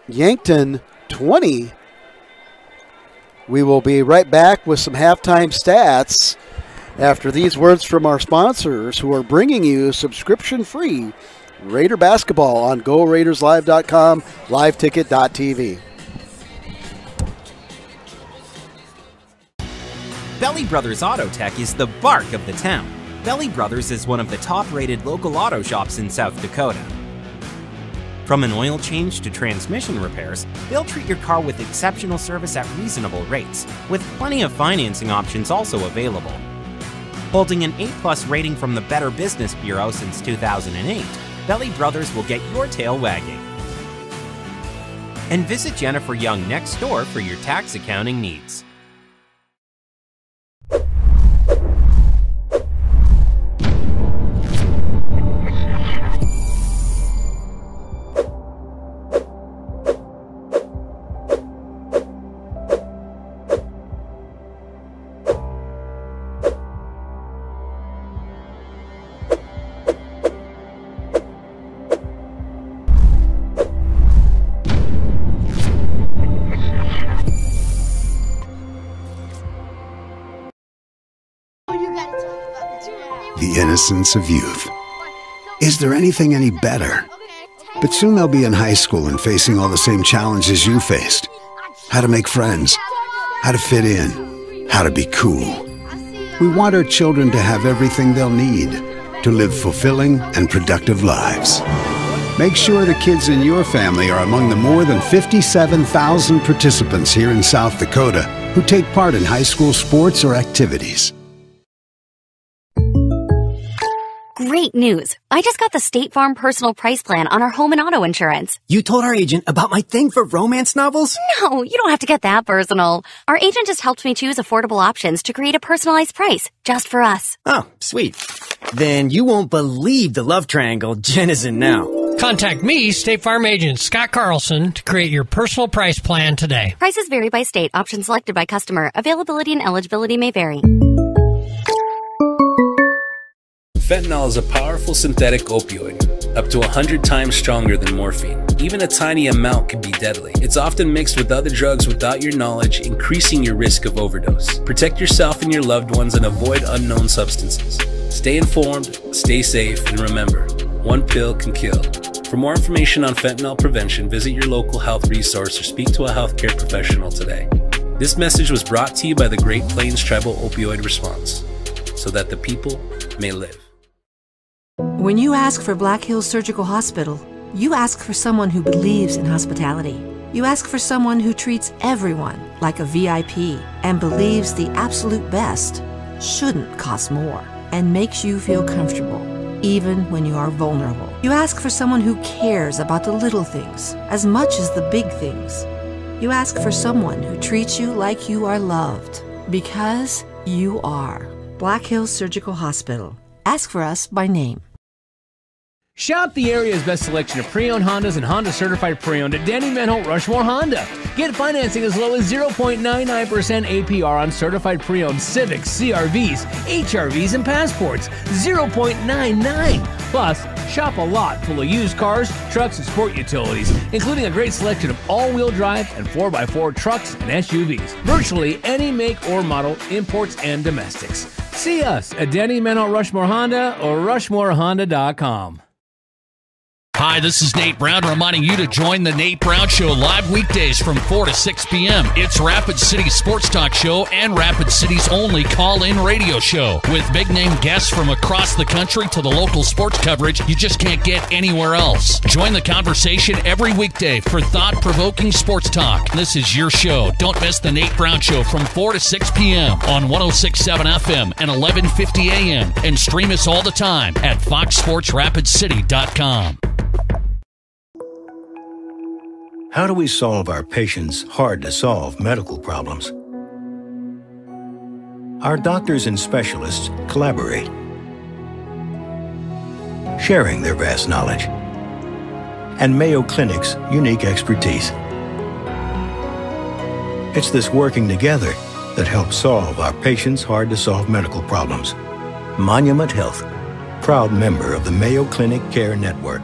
Yankton 20. We will be right back with some halftime stats after these words from our sponsors who are bringing you subscription-free Raider basketball on GoRaidersLive.com, liveticket.tv. Belly Brothers Auto Tech is the bark of the town. Belly Brothers is one of the top-rated local auto shops in South Dakota. From an oil change to transmission repairs, they'll treat your car with exceptional service at reasonable rates, with plenty of financing options also available. Holding an A+ rating from the Better Business Bureau since 2008, Belly Brothers will get your tail wagging. And visit Jennifer Young next door for your tax accounting needs. The innocence of youth. Is there anything any better? But soon they'll be in high school and facing all the same challenges you faced. How to make friends, how to fit in, how to be cool. We want our children to have everything they'll need to live fulfilling and productive lives. Make sure the kids in your family are among the more than 57,000 participants here in South Dakota who take part in high school sports or activities. Great news. I just got the State Farm personal price plan on our home and auto insurance. You told our agent about my thing for romance novels? No, you don't have to get that personal. Our agent just helped me choose affordable options to create a personalized price just for us. Oh, sweet. Then you won't believe the love triangle Jen is in now. Contact me, State Farm Agent Scott Carlson, to create your personal price plan today. Prices vary by state. Options selected by customer. Availability and eligibility may vary. Fentanyl is a powerful synthetic opioid, up to 100 times stronger than morphine. Even a tiny amount can be deadly. It's often mixed with other drugs without your knowledge, increasing your risk of overdose. Protect yourself and your loved ones and avoid unknown substances. Stay informed, stay safe, and remember, one pill can kill. For more information on fentanyl prevention, visit your local health resource or speak to a healthcare professional today. This message was brought to you by the Great Plains Tribal Opioid Response, so that the people may live. When you ask for Black Hills Surgical Hospital, you ask for someone who believes in hospitality. You ask for someone who treats everyone like a VIP and believes the absolute best shouldn't cost more and makes you feel comfortable, even when you are vulnerable. You ask for someone who cares about the little things as much as the big things. You ask for someone who treats you like you are loved, because you are. Black Hills Surgical Hospital. Ask for us by name. Shop the area's best selection of pre-owned Hondas and Honda certified pre-owned at Danny Menholt Rushmore Honda. Get financing as low as 0.99% APR on certified pre-owned Civics, CRVs, HRVs, and Passports. 0.99. Plus, shop a lot full of used cars, trucks, and sport utilities, including a great selection of all-wheel drive and 4x4 trucks and SUVs. Virtually any make or model, imports and domestics. See us at Danny Menholt Rushmore Honda or RushmoreHonda.com. Hi, this is Nate Brown reminding you to join the Nate Brown Show live weekdays from 4 to 6 p.m. It's Rapid City's sports talk show and Rapid City's only call-in radio show. With big-name guests from across the country to the local sports coverage you just can't get anywhere else. Join the conversation every weekday for thought-provoking sports talk. This is your show. Don't miss the Nate Brown Show from 4 to 6 p.m. on 106.7 FM and 1150 a.m. And stream us all the time at foxsportsrapidcity.com. How do we solve our patients' hard-to-solve medical problems? Our doctors and specialists collaborate, sharing their vast knowledge and Mayo Clinic's unique expertise. It's this working together that helps solve our patients' hard-to-solve medical problems. Monument Health, proud member of the Mayo Clinic Care Network.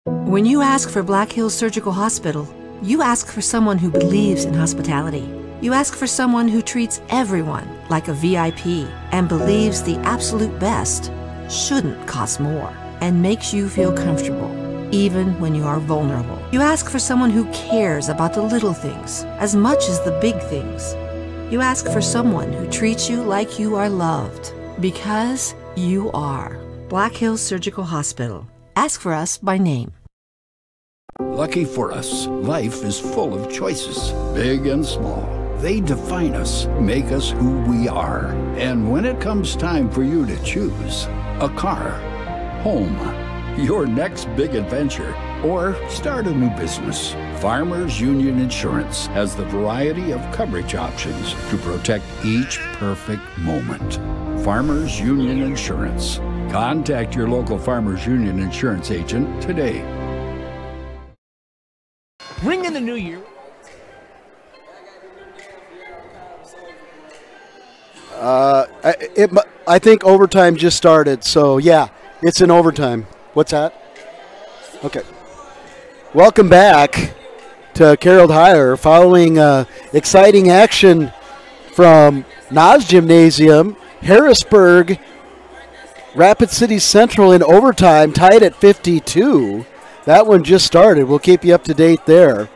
When you ask for Black Hills Surgical Hospital, you ask for someone who believes in hospitality. You ask for someone who treats everyone like a VIP and believes the absolute best shouldn't cost more and makes you feel comfortable, even when you are vulnerable. You ask for someone who cares about the little things as much as the big things. You ask for someone who treats you like you are loved, because you are. Black Hills Surgical Hospital. Ask for us by name. Lucky for us, life is full of choices, big and small. They define us, make us who we are. And when it comes time for you to choose a car, home, your next big adventure, or start a new business, Farmers Union Insurance has the variety of coverage options to protect each perfect moment. Farmers Union Insurance. Contact your local Farmers Union Insurance agent today. Ring in the new year. I think overtime just started, so yeah, it's in overtime. What's that? Okay. Welcome back to Carroll Higher. Following exciting action from Nas Gymnasium, Harrisburg, Rapid City Central in overtime, tied at 52. That one just started. We'll keep you up to date there.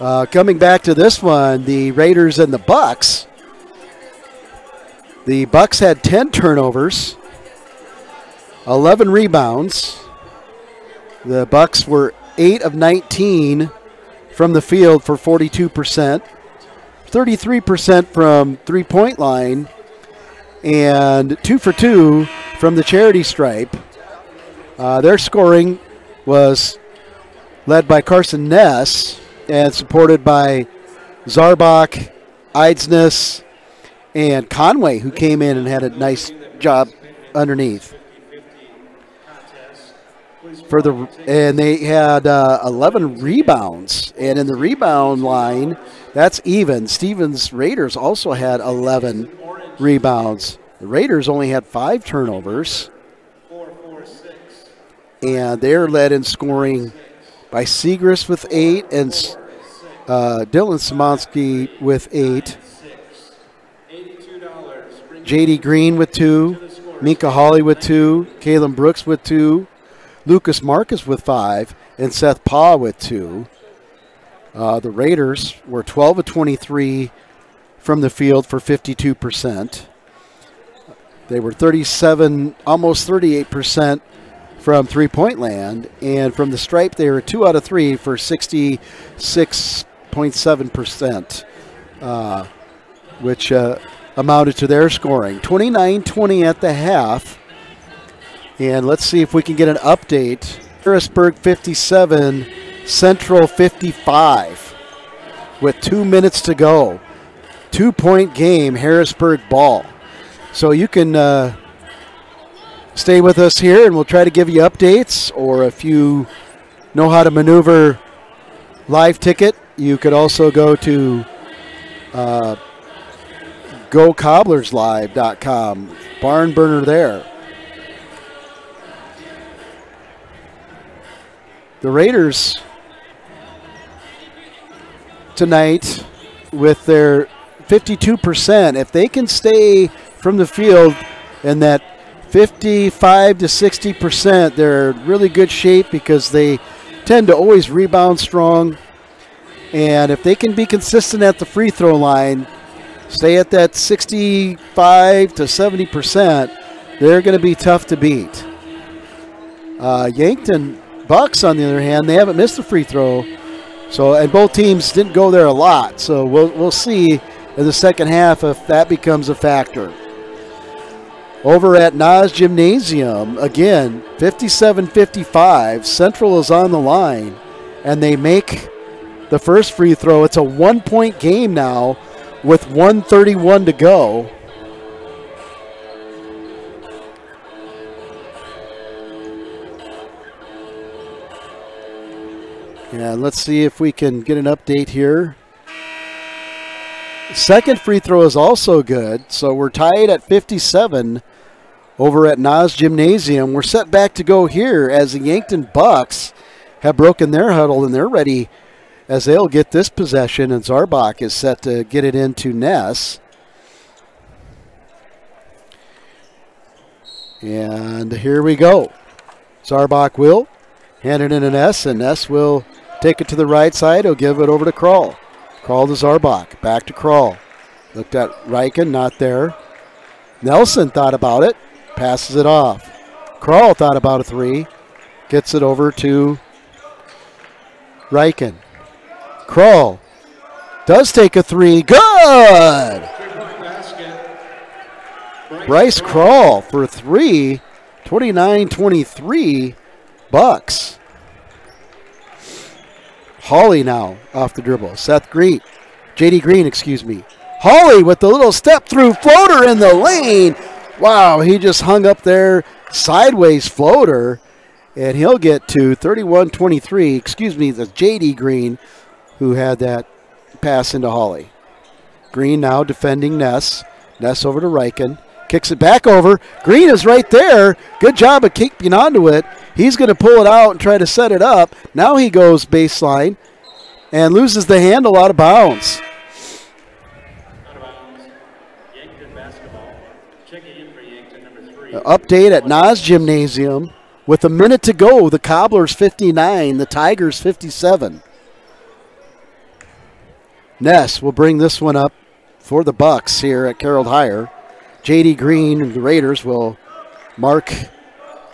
Coming back to this one, the Raiders and the Bucks. The Bucks had 10 turnovers, 11 rebounds. The Bucks were 8 of 19 from the field for 42%, 33% from three-point line, and 2 for 2 from the charity stripe. Their scoring was led by Carson Ness and supported by Zarbach, Eidsness, and Conway, who came in and had a nice job underneath. and they had 11 rebounds. And in the rebound line, that's even. Stevens Raiders also had 11 rebounds. The Raiders only had 5 turnovers. And they're led in scoring by Segrist with 8 and Dylan Szymanski with 8. J.D. Green with 2. Minka Hawley with 2. Kalen Brooks with 2. Lucas Marcus with 5. And Seth Paw with 2. The Raiders were 12 of 23 from the field for 52%. They were 37, almost 38% from three-point land. And from the stripe, they were 2 out of 3 for 66.7%, which amounted to their scoring. 29-20 at the half. And let's see if we can get an update. Harrisburg 57, Central 55 with 2 minutes to go. 2-point game, Harrisburg ball. So you can stay with us here and we'll try to give you updates, or if you know how to maneuver live ticket, you could also go to GoCobblersLive.com, barn burner there. The Raiders tonight with their 52%, if they can stay from the field in that 55 to 60%, they're in really good shape because they tend to always rebound strong. And if they can be consistent at the free throw line, stay at that 65 to 70%, they're going to be tough to beat. Yankton Bucks, on the other hand, they haven't missed a free throw. So, and both teams didn't go there a lot. So we'll see in the second half if that becomes a factor. Over at Nas Gymnasium, again, 57-55. Central is on the line, and they make the first free throw. It's a 1-point game now with 1:31 to go. And let's see if we can get an update here. Second free throw is also good, so we're tied at 57 over at Nas Gymnasium. We're set back to go here as the Yankton Bucks have broken their huddle, and they're ready as they'll get this possession, and Zarbach is set to get it into Ness. And here we go. Zarbach will hand it in to Ness, and Ness will take it to the right side. He'll give it over to Kroll. Kroll to Zarbach. Back to Kroll. Looked at Reichen, not there. Nelson thought about it. Passes it off. Kroll thought about a three. Gets it over to Reichen. Kroll does take a three. Good! Bryce Kroll for three. 29-23 Bucks. Hawley now off the dribble. Seth Green. J.D. Green, excuse me. Hawley with the little step-through floater in the lane. Wow, he just hung up there. Sideways floater. And he'll get to 31-23. Excuse me, that's J.D. Green who had that pass into Hawley. Green now defending Ness. Ness over to Reichen. Kicks it back over. Green is right there. Good job of keeping onto it. He's going to pull it out and try to set it up. Now he goes baseline and loses the handle out of bounds. Update at Nas Gymnasium. With a minute to go, the Cobblers 59, the Tigers 57. Ness will bring this one up for the Bucks here at Carroll Higher. J.D. Green and the Raiders will mark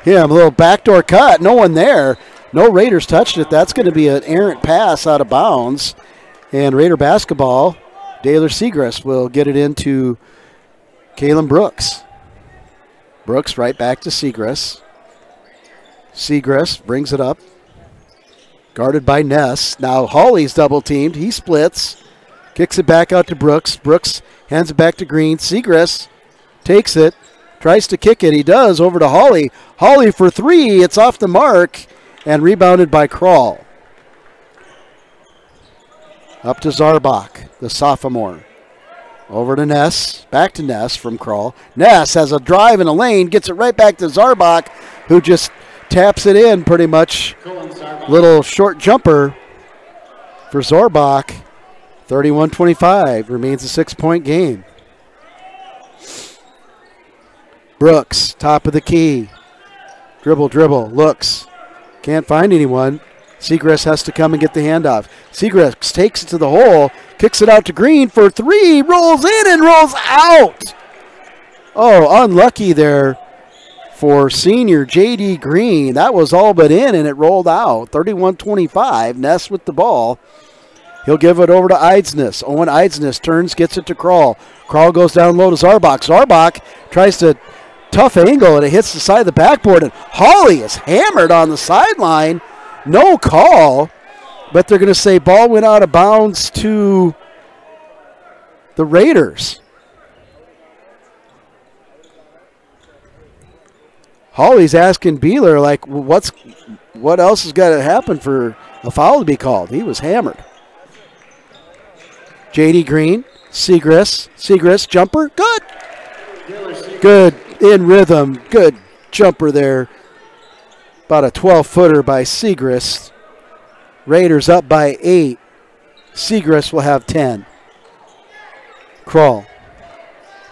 him. A little backdoor cut. No one there. No Raiders touched it. That's going to be an errant pass out of bounds. And Raider basketball, Daylor Segrist will get it into Kalen Brooks. Brooks right back to Segrist. Segrist brings it up. Guarded by Ness. Now Hawley's double teamed. He splits. Kicks it back out to Brooks. Brooks hands it back to Green. Segrist takes it. Tries to kick it. He does over to Hawley. Hawley for three. It's off the mark. and rebounded by Kroll. Up to Zarbach, the sophomore. Over to Ness, back to Ness from Kroll. Ness has a drive in a lane, gets it right back to Zarbach, who just taps it in pretty much. Little short jumper for Zarbach. 31-25, remains a 6-point game. Brooks, top of the key. Dribble, looks. Can't find anyone. Segrist has to come and get the handoff. Segrist takes it to the hole, kicks it out to Green for three, rolls in and rolls out. Oh, unlucky there for senior J.D. Green. That was all but in, and it rolled out. 31-25, Ness with the ball. He'll give it over to Eidsness. Owen Eidsness turns, gets it to Kroll. Kroll goes down low to Zarbach. Zarbach tries to tough angle, and it hits the side of the backboard, and Hawley is hammered on the sideline. No call, but they're going to say ball went out of bounds to the Raiders. Hawley's asking Beeler, like, what else has got to happen for a foul to be called? He was hammered. J.D. Green, Segrist, jumper, good. Good, in rhythm, good jumper there. About a 12-footer by Segrist. Raiders up by 8. Segrist will have 10. Kroll,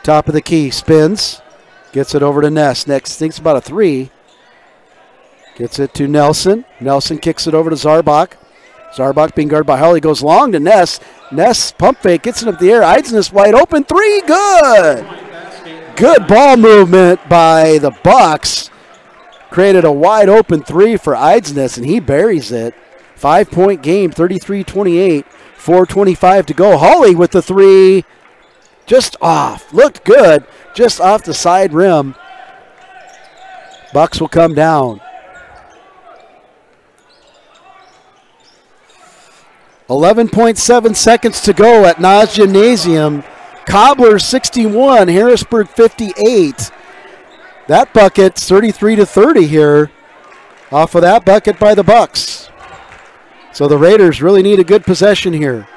top of the key, spins, gets it over to Ness. Next thinks about a 3. Gets it to Nelson. Nelson kicks it over to Zarbach. Zarbach being guarded by Hawley, goes long to Ness. Ness pump fake, gets it up the air. Eidsness wide open, 3, good. Good ball movement by the Bucks. Created a wide open 3 for Eidsness, and he buries it. 5-point game, 33-28, 4:25 to go. Hawley with the 3, just off. Looked good, just off the side rim. Bucks will come down. 11.7 seconds to go at Nas Gymnasium. Cobbler 61, Harrisburg 58. That bucket's 33-30 here off of that bucket by the Bucks. So the Raiders really need a good possession here.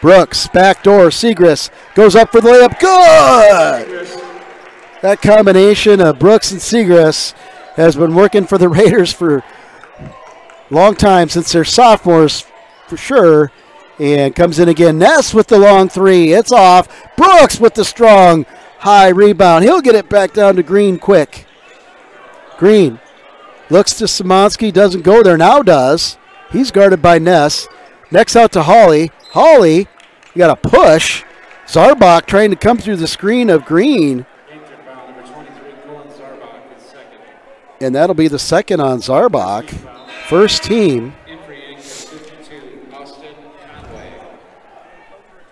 Brooks, backdoor, Segrist goes up for the layup, good! That combination of Brooks and Segrist has been working for the Raiders for a long time, since they're sophomores for sure. And comes in again. Ness with the long 3. It's off. Brooks with the strong high rebound. He'll get it back down to Green quick. Green looks to Szymanski. Doesn't go there. Now does. He's guarded by Ness. Next out to Hawley. Hawley, you got a push. Zarbach trying to come through the screen of Green. And that'll be the second on Zarbach. First team.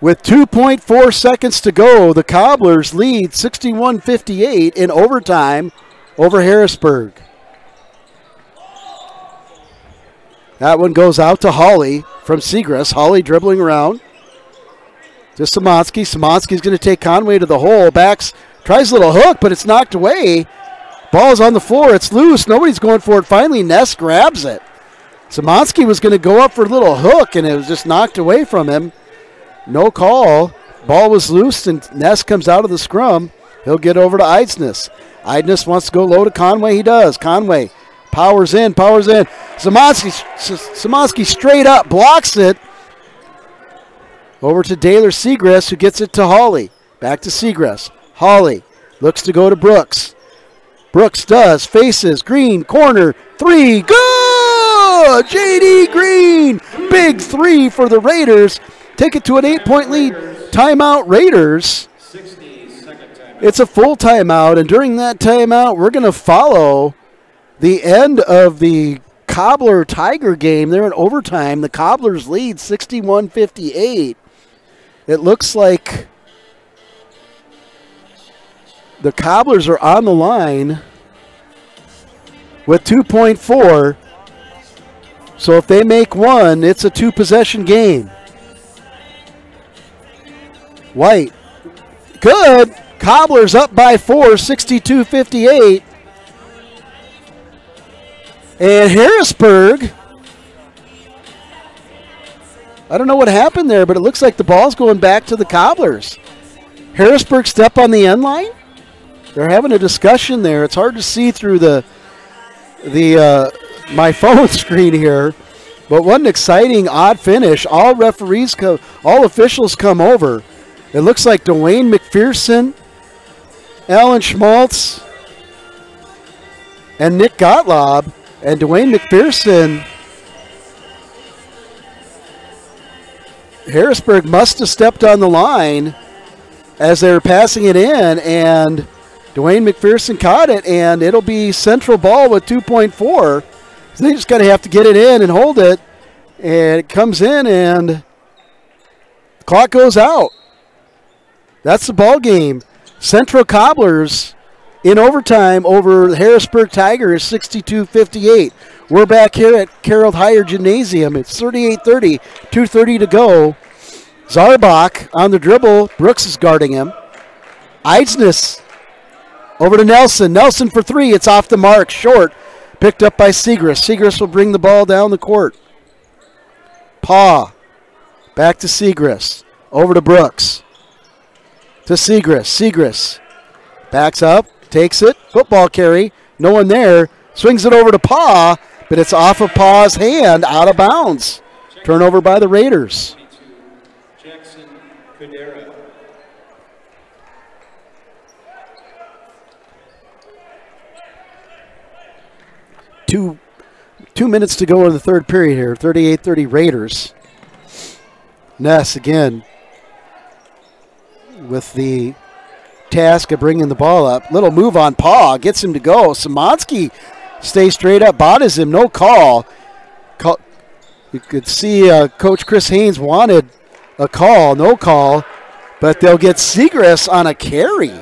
With 2.4 seconds to go, the Cobblers lead 61-58 in overtime over Harrisburg. That one goes out to Hawley from Segrist. Hawley dribbling around to Szymanski. Szymanski's going to take Conway to the hole. Backs, tries a little hook, but it's knocked away. Ball's on the floor. It's loose. Nobody's going for it. Finally, Ness grabs it. Szymanski was going to go up for a little hook, and it was just knocked away from him. No call. Ball was loose, and Ness comes out of the scrum. He'll get over to Eidsness. Eidsness wants to go low to Conway. He does. Conway powers in. Szymanski straight up blocks it. Over to Daylor Segrist, who gets it to Hawley. Back to Segrist. Hawley looks to go to Brooks. Brooks does. Faces. Green. Corner. 3. Good! J.D. Green. Big 3 for the Raiders. Take it to an 8-point lead. Timeout, Raiders. It's a full timeout, and during that timeout, we're going to follow the end of the Cobbler-Tiger game. They're in overtime. The Cobblers lead 61-58. It looks like the Cobblers are on the line with 2.4. So if they make one, it's a 2-possession game. White, good. Cobblers up by 4, 62-58. And Harrisburg, I don't know what happened there, but it looks like the ball's going back to the Cobblers. Harrisburg step on the end line. They're having a discussion there. It's hard to see through the my phone screen here, but what an exciting odd finish. All officials come over. It looks like Dwayne McPherson, Alan Schmaltz, and Nick Gottlob. And Dwayne McPherson, Harrisburg must have stepped on the line as they were passing it in, and Dwayne McPherson caught it, and it'll be Central ball with 2.4. So they just got to have to get it in and hold it, and it comes in, and the clock goes out. That's the ball game. Central Cobblers in overtime over the Harrisburg Tigers, 62-58. We're back here at Carroll Higher Gymnasium. It's 38-30, 2:30 to go. Zarbach on the dribble. Brooks is guarding him. Eidsness over to Nelson. Nelson for three. It's off the mark. Short. Picked up by Segrist. Segrist will bring the ball down the court. Paw. Back to Segrist. Over to Brooks. To Segrist. Segrist backs up. Takes it. Football carry. No one there. Swings it over to Paw, but it's off of Paw's hand, out of bounds. Turnover by the Raiders. Two minutes to go in the third period here. 38-30 Raiders. Ness again with the task of bringing the ball up. Little move on Paw. Gets him to go. Szymanski stays straight up. Bodies him. No call. You could see Coach Chris Haynes wanted a call. No call. But they'll get Segrist on a carry.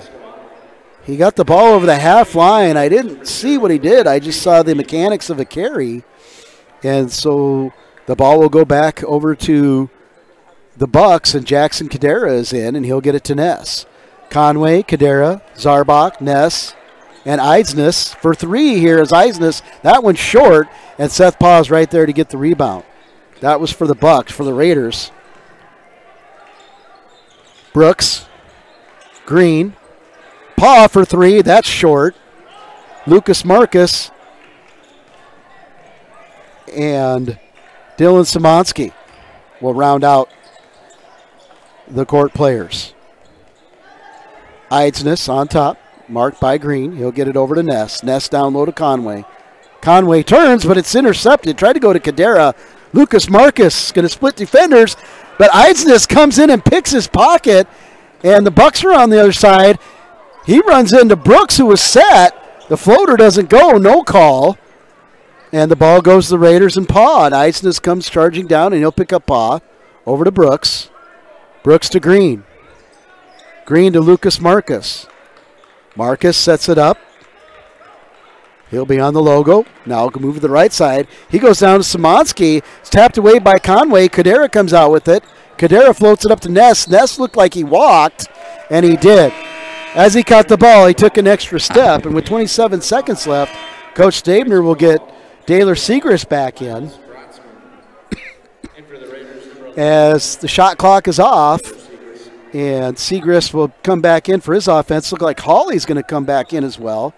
He got the ball over the half line. I didn't see what he did. I just saw the mechanics of a carry. And so the ball will go back over to the Bucks, and Jackson Cadera is in, and he'll get it to Ness. Conway, Cadera, Zarbach, Ness, and Eidsness for three here is Eidsness. That one's short, and Seth Paw's right there to get the rebound. That was for the Bucks, for the Raiders. Brooks, Green, Paw for three. That's short. Lucas Marcus and Dylan Szymanski will round out the court players. Eidsness on top, marked by Green. He'll get it over to Ness. Ness down low to Conway. Conway turns, but it's intercepted. Tried to go to Cadera. Lucas Marcus going to split defenders, but Eidsness comes in and picks his pocket, and the Bucks are on the other side. He runs into Brooks, who was set. The floater doesn't go. No call. And the ball goes to the Raiders and Paw. And Eidsness comes charging down, and he'll pick up Paw. Over to Brooks. Brooks to Green. Green to Lucas Marcus. Marcus sets it up. He'll be on the logo. Now he'll move to the right side. He goes down to Szymanski. It's tapped away by Conway. Cadera comes out with it. Cadera floats it up to Ness. Ness looked like he walked, and he did. As he caught the ball, he took an extra step, and with 27 seconds left, Coach Stabner will get Daylor Segrist back in. As the shot clock is off, and Segrist will come back in for his offense. Look like Hawley's going to come back in as well.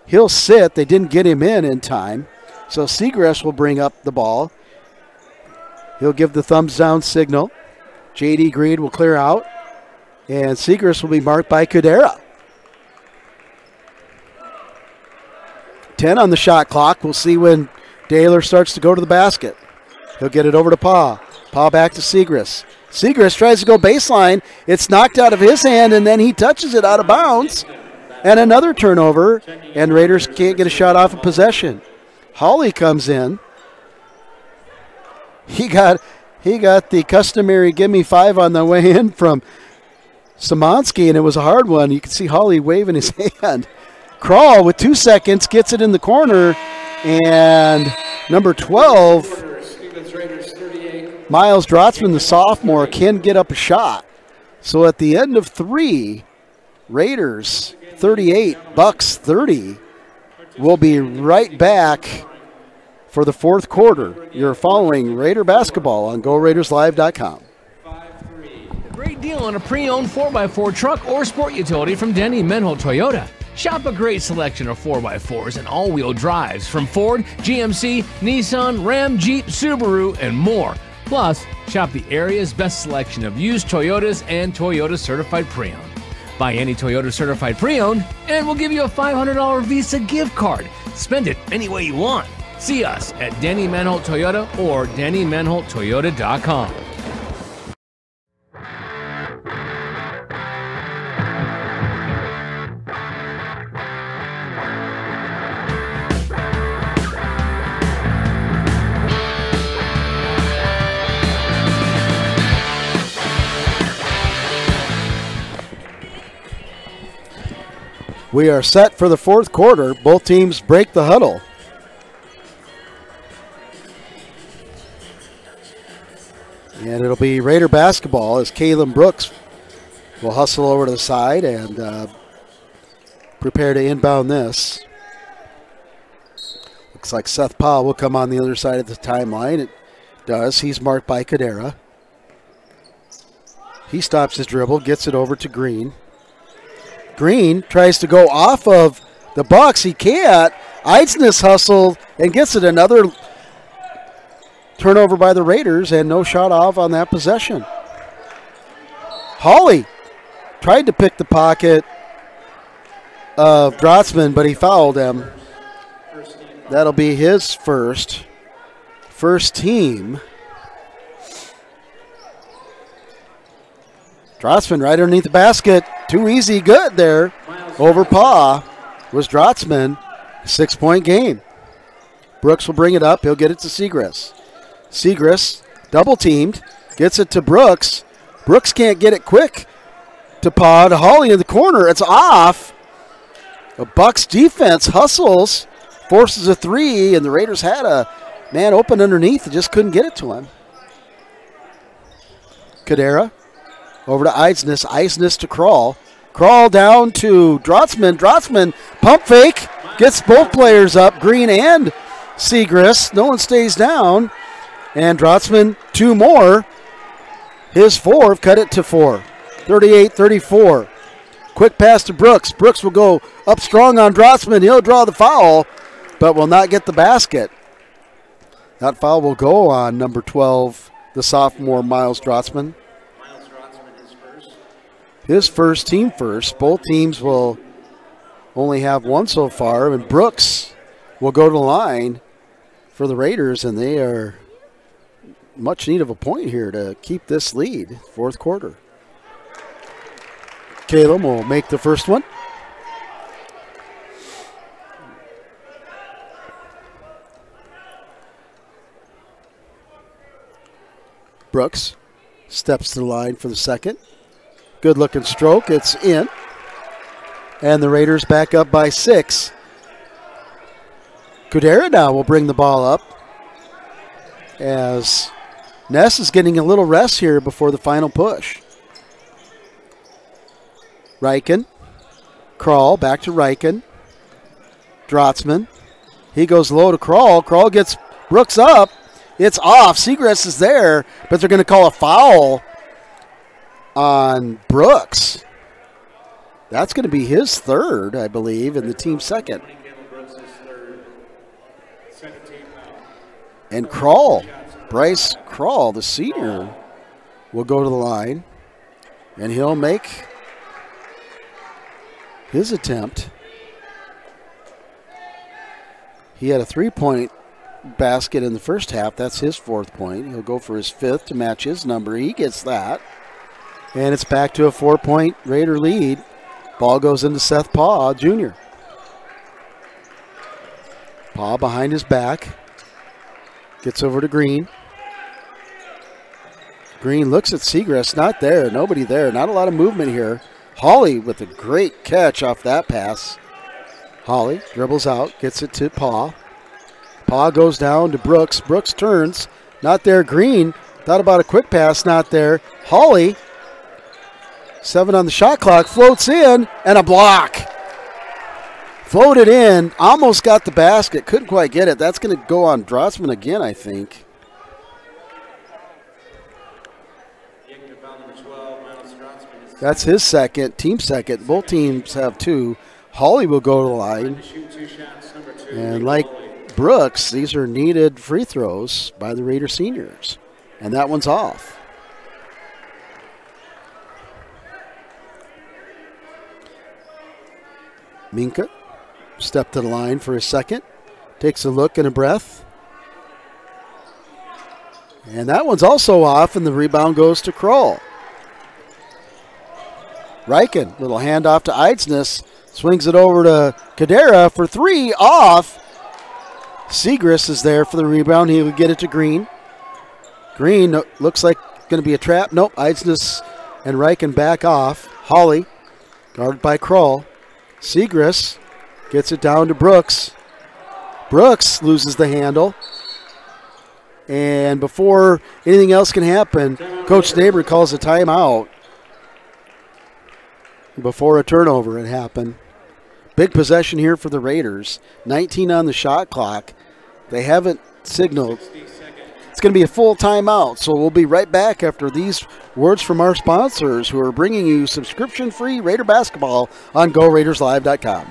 He'll sit. They didn't get him in time. So Segrist will bring up the ball. He'll give the thumbs down signal. J.D. Green will clear out. And Segrist will be marked by Cadera. 10 on the shot clock. We'll see when Daylor starts to go to the basket. He'll get it over to Paw. Paw back to Segrist. Segrist tries to go baseline. It's knocked out of his hand, and then he touches it out of bounds. And another turnover, and Raiders can't get a shot off of possession. Hawley comes in. He got the customary give me five on the way in from Szymanski, and it was a hard one. You can see Hawley waving his hand. Crawl with 2 seconds, gets it in the corner, and number 12, Miles Drotzman, the sophomore, can get up a shot. So at the end of three, Raiders 38, Bucks 30. We'll be right back for the fourth quarter. You're following Raider basketball on GoRaidersLive.com. Great deal on a pre-owned 4x4 truck or sport utility from Denny Menholt Toyota. Shop a great selection of 4x4s and all-wheel drives from Ford, GMC, Nissan, Ram, Jeep, Subaru, and more. Plus, shop the area's best selection of used Toyotas and Toyota Certified Pre-Owned. Buy any Toyota Certified Pre-Owned, and we'll give you a $500 Visa gift card. Spend it any way you want. See us at Denny Menholt Toyota or DennyMenholtToyota.com. We are set for the fourth quarter. Both teams break the huddle. And it'll be Raider basketball as Kalen Brooks will hustle over to the side and prepare to inbound this. Looks like Seth Powell will come on the other side of the timeline. It does. He's marked by Kadera. He stops his dribble, gets it over to Green. Green tries to go off of the Bucks. He can't. Eidsness hustled and gets it. Another turnover by the Raiders and no shot off on that possession. Hawley tried to pick the pocket of Drotzman, but he fouled him. That'll be his first team. Drotzman right underneath the basket. Too easy, good there. Over Paw was Drotzman. 6-point game. Brooks will bring it up. He'll get it to Segrist. Segrist, double teamed, gets it to Brooks. Brooks can't get it quick to Paw. To Hawley in the corner. It's off. The Bucks defense hustles, forces a three, and the Raiders had a man open underneath and just couldn't get it to him. Kadera. Over to Eidsness. Eidsness to Crawl. Crawl down to Drotzman. Drotzman pump fake. Gets both players up, Green and Segrist. No one stays down. And Drotzman, two more. His four, cut it to 4. 38-34. Quick pass to Brooks. Brooks will go up strong on Drotzman. He'll draw the foul, but will not get the basket. That foul will go on number 12, the sophomore Miles Drotzman. His first, team first. Both teams will only have one so far, and Brooks will go to the line for the Raiders, and they are much need of a point here to keep this lead, fourth quarter. Caleb will make the first one. Brooks steps to the line for the second. Good looking stroke. It's in. And the Raiders back up by 6. Kudera now will bring the ball up as Ness is getting a little rest here before the final push. Reichen. Crawl. Back to Reichen. Drotzman. He goes low to Crawl. Crawl gets Brooks up. It's off. Segrist is there, but they're going to call a foul on Brooks. That's going to be his third, I believe, and the team's second. And Crawl, Bryce Crawl, the senior, will go to the line, and he'll make his attempt. He had a 3-point basket in the first half. That's his 4th point. He'll go for his 5th to match his number. He gets that. And it's back to a 4-point Raider lead. Ball goes into Seth Paw, Jr. Paw behind his back. Gets over to Green. Green looks at Segrist. Not there. Nobody there. Not a lot of movement here. Hawley with a great catch off that pass. Hawley dribbles out. Gets it to Paw. Paw goes down to Brooks. Brooks turns. Not there. Green thought about a quick pass. Not there. Hawley. 7 on the shot clock, floats in, and a block. Floated in, almost got the basket, couldn't quite get it. That's going to go on Drossman again, I think. That's his second, team second. Both teams have 2. Hawley will go to the line. And like Brooks, these are needed free throws by the Raider seniors. And that one's off. Minka stepped to the line for a second. Takes a look and a breath. And that one's also off, and the rebound goes to Kroll. Riken, little handoff to Eidsness. Swings it over to Cadera for 3, off. Segris is there for the rebound. He would get it to Green. Green looks like going to be a trap. Nope, Eidsness and Riken back off. Hawley, guarded by Kroll. Segris gets it down to Brooks. Brooks loses the handle. And before anything else can happen, Coach Neighbor calls a timeout. Before a turnover had happened. Big possession here for the Raiders. 19 on the shot clock. They haven't signaled. It's going to be a full timeout, so we'll be right back after these words from our sponsors who are bringing you subscription-free Raider basketball on GoRaidersLive.com.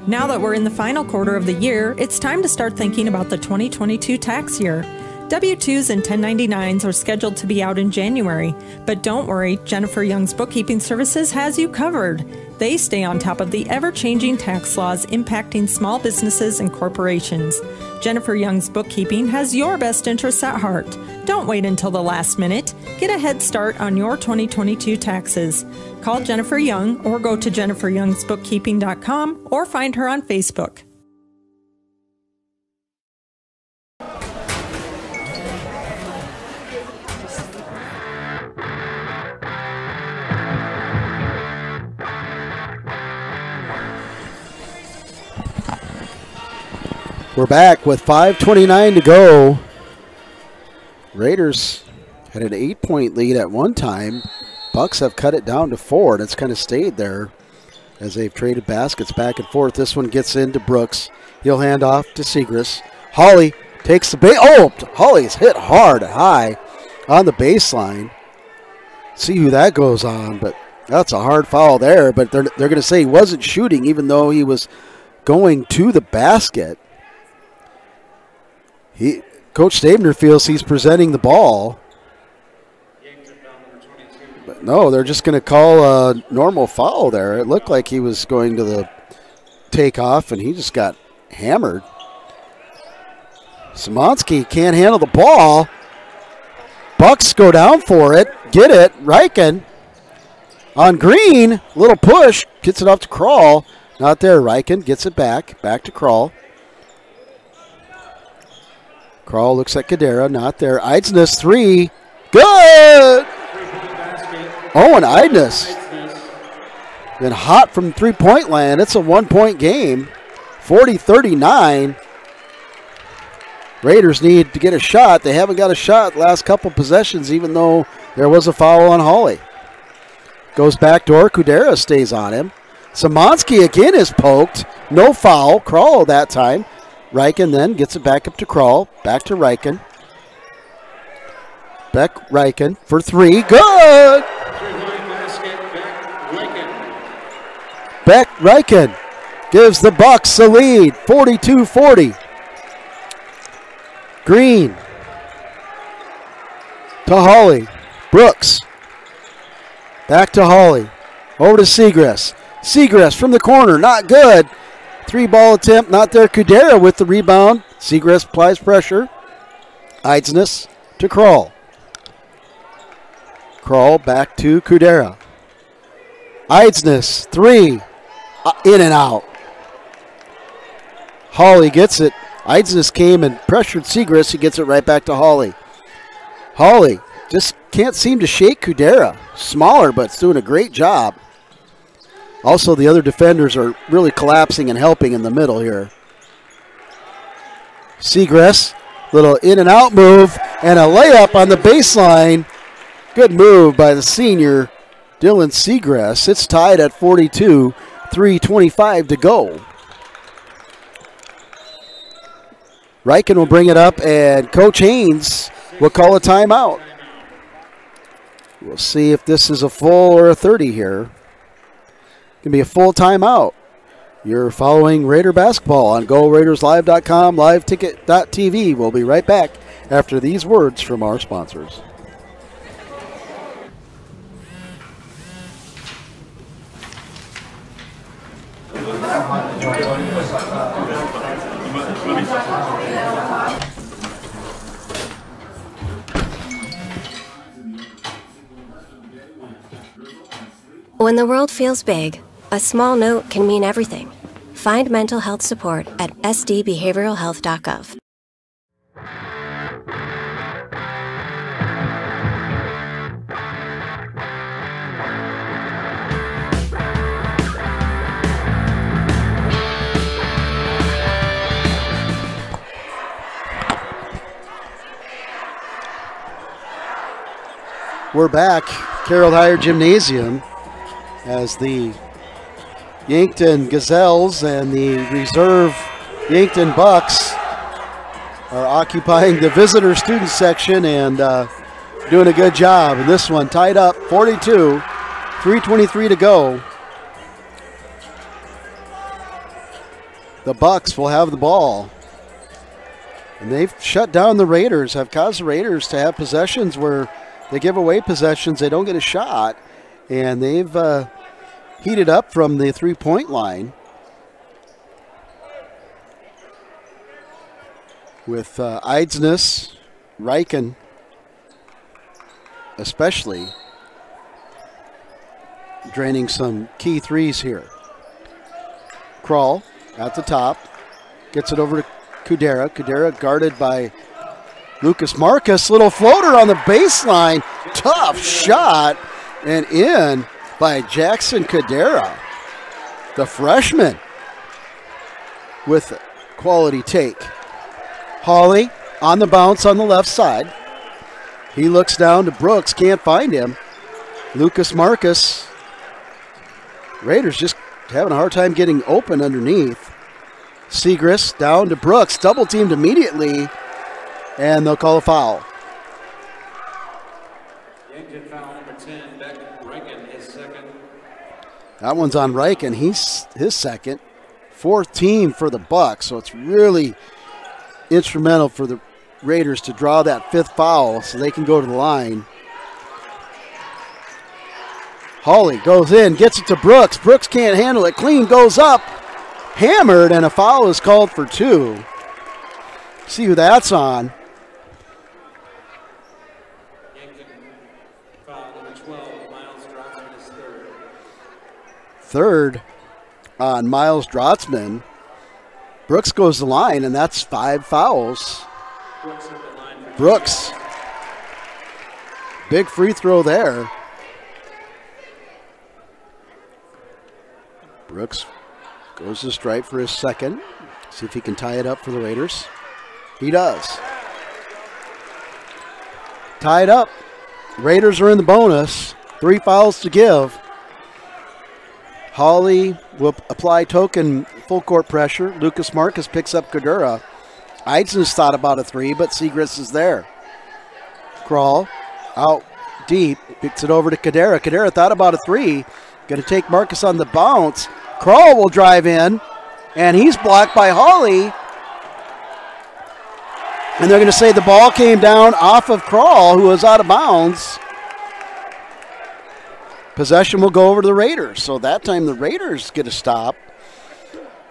Now that we're in the final quarter of the year, it's time to start thinking about the 2022 tax year. W-2s and 1099s are scheduled to be out in January, but don't worry, Jennifer Young's Bookkeeping Services has you covered. They stay on top of the ever-changing tax laws impacting small businesses and corporations. Jennifer Young's Bookkeeping has your best interests at heart. Don't wait until the last minute. Get a head start on your 2022 taxes. Call Jennifer Young or go to jenniferyoungsbookkeeping.com or find her on Facebook. We're back with 5:29 to go. Raiders had an 8-point lead at one time. Bucks have cut it down to 4, and it's kind of stayed there as they've traded baskets back and forth. This one gets into Brooks. He'll hand off to Segris. Hawley takes the base. Oh, Hawley's hit hard, high on the baseline. See who that goes on, but that's a hard foul there. But they're going to say he wasn't shooting, even though he was going to the basket. Coach Stabner feels he's presenting the ball. But no, they're just going to call a normal foul there. It looked like he was going to the takeoff, and he just got hammered. Szymanski can't handle the ball. Bucks go down for it. Get it. Riken on Green. Little push. Gets it up to Kroll. Not there. Riken gets it back. Back to Kroll. Kroll looks at Cadera, not there. Eidsness 3, good! Owen Eidsness. Been hot from three-point land. It's a one-point game, 40-39. Raiders need to get a shot. They haven't got a shot the last couple possessions, even though there was a foul on Hawley. Goes back door, Cadera stays on him. Szymanski again is poked, no foul. Kroll that time. Riken then gets it back up to Kroll. Back to Riken. Back Riken for 3. Good! Beck Riken gives the Bucks the lead. 42-40. Green to Hawley. Brooks. Back to Hawley. Over to Segris. Segris from the corner. Not good. 3-ball attempt, not there. Cadera with the rebound. Segris applies pressure. Eidsness to Kroll. Kroll back to Cadera. Eidsness, 3. In and out. Hawley gets it. Eidsness came and pressured Segris. He gets it right back to Hawley. Hawley just can't seem to shake Cadera. Smaller, but it's doing a great job. Also, the other defenders are really collapsing and helping in the middle here. Segris, little in and out move, and a layup on the baseline. Good move by the senior, Dylan Segris. It's tied at 42. 3:25 to go. Riken will bring it up, and Coach Haynes will call a timeout. We'll see if this is a full or a 30 here. Going to be a full timeout. You're following Raider basketball on GoRaidersLive.com, liveticket.tv. We'll be right back after these words from our sponsors. When the world feels big, a small note can mean everything. Find mental health support at sdbehavioralhealth.gov. We're back, Carroll Higher Gymnasium, as the Yankton Gazelles and the reserve Yankton Bucks are occupying the visitor student section and doing a good job. And this one tied up 42, 3:23 to go. The Bucks will have the ball. And they've shut down the Raiders, have caused the Raiders to have possessions where they give away possessions, they don't get a shot. And they've heated up from the three-point line with Eidsness, Riken especially draining some key threes here. Kroll at the top, gets it over to Kudera. Kudera guarded by Lucas Marcus. Little floater on the baseline. Tough shot and in by Jackson Kudera, the freshman, with quality take. Hawley on the bounce on the left side. He looks down to Brooks, can't find him. Lucas Marcus. Raiders just having a hard time getting open underneath. Segrist down to Brooks, double teamed immediately, and they'll call a foul. Yankton foul number 10, Riken, his second. That one's on Riken, he's his second. Fourth team for the Bucks, so it's really instrumental for the Raiders to draw that fifth foul so they can go to the line. Hawley goes in, gets it to Brooks. Brooks can't handle it. Clean goes up, hammered, and a foul is called for two. See who that's on. Foul number 12, Miles Drotzman is third. Third on Miles Drotzman. Brooks goes to the line, and that's 5 fouls. Brooks. Big free throw there. Brooks goes to strike for his second. See if he can tie it up for the Raiders. He does. Tied up. Raiders are in the bonus. 3 fouls to give. Hawley will apply token full court pressure. Lucas Marcus picks up Kudera. Eidson's thought about a 3, but Segrist is there. Kroll out deep, picks it over to Kudera. Kudera thought about a 3. Going to take Marcus on the bounce. Kroll will drive in, and he's blocked by Hawley. And they're going to say the ball came down off of Kroll, who was out of bounds. Possession will go over to the Raiders. So that time the Raiders get a stop.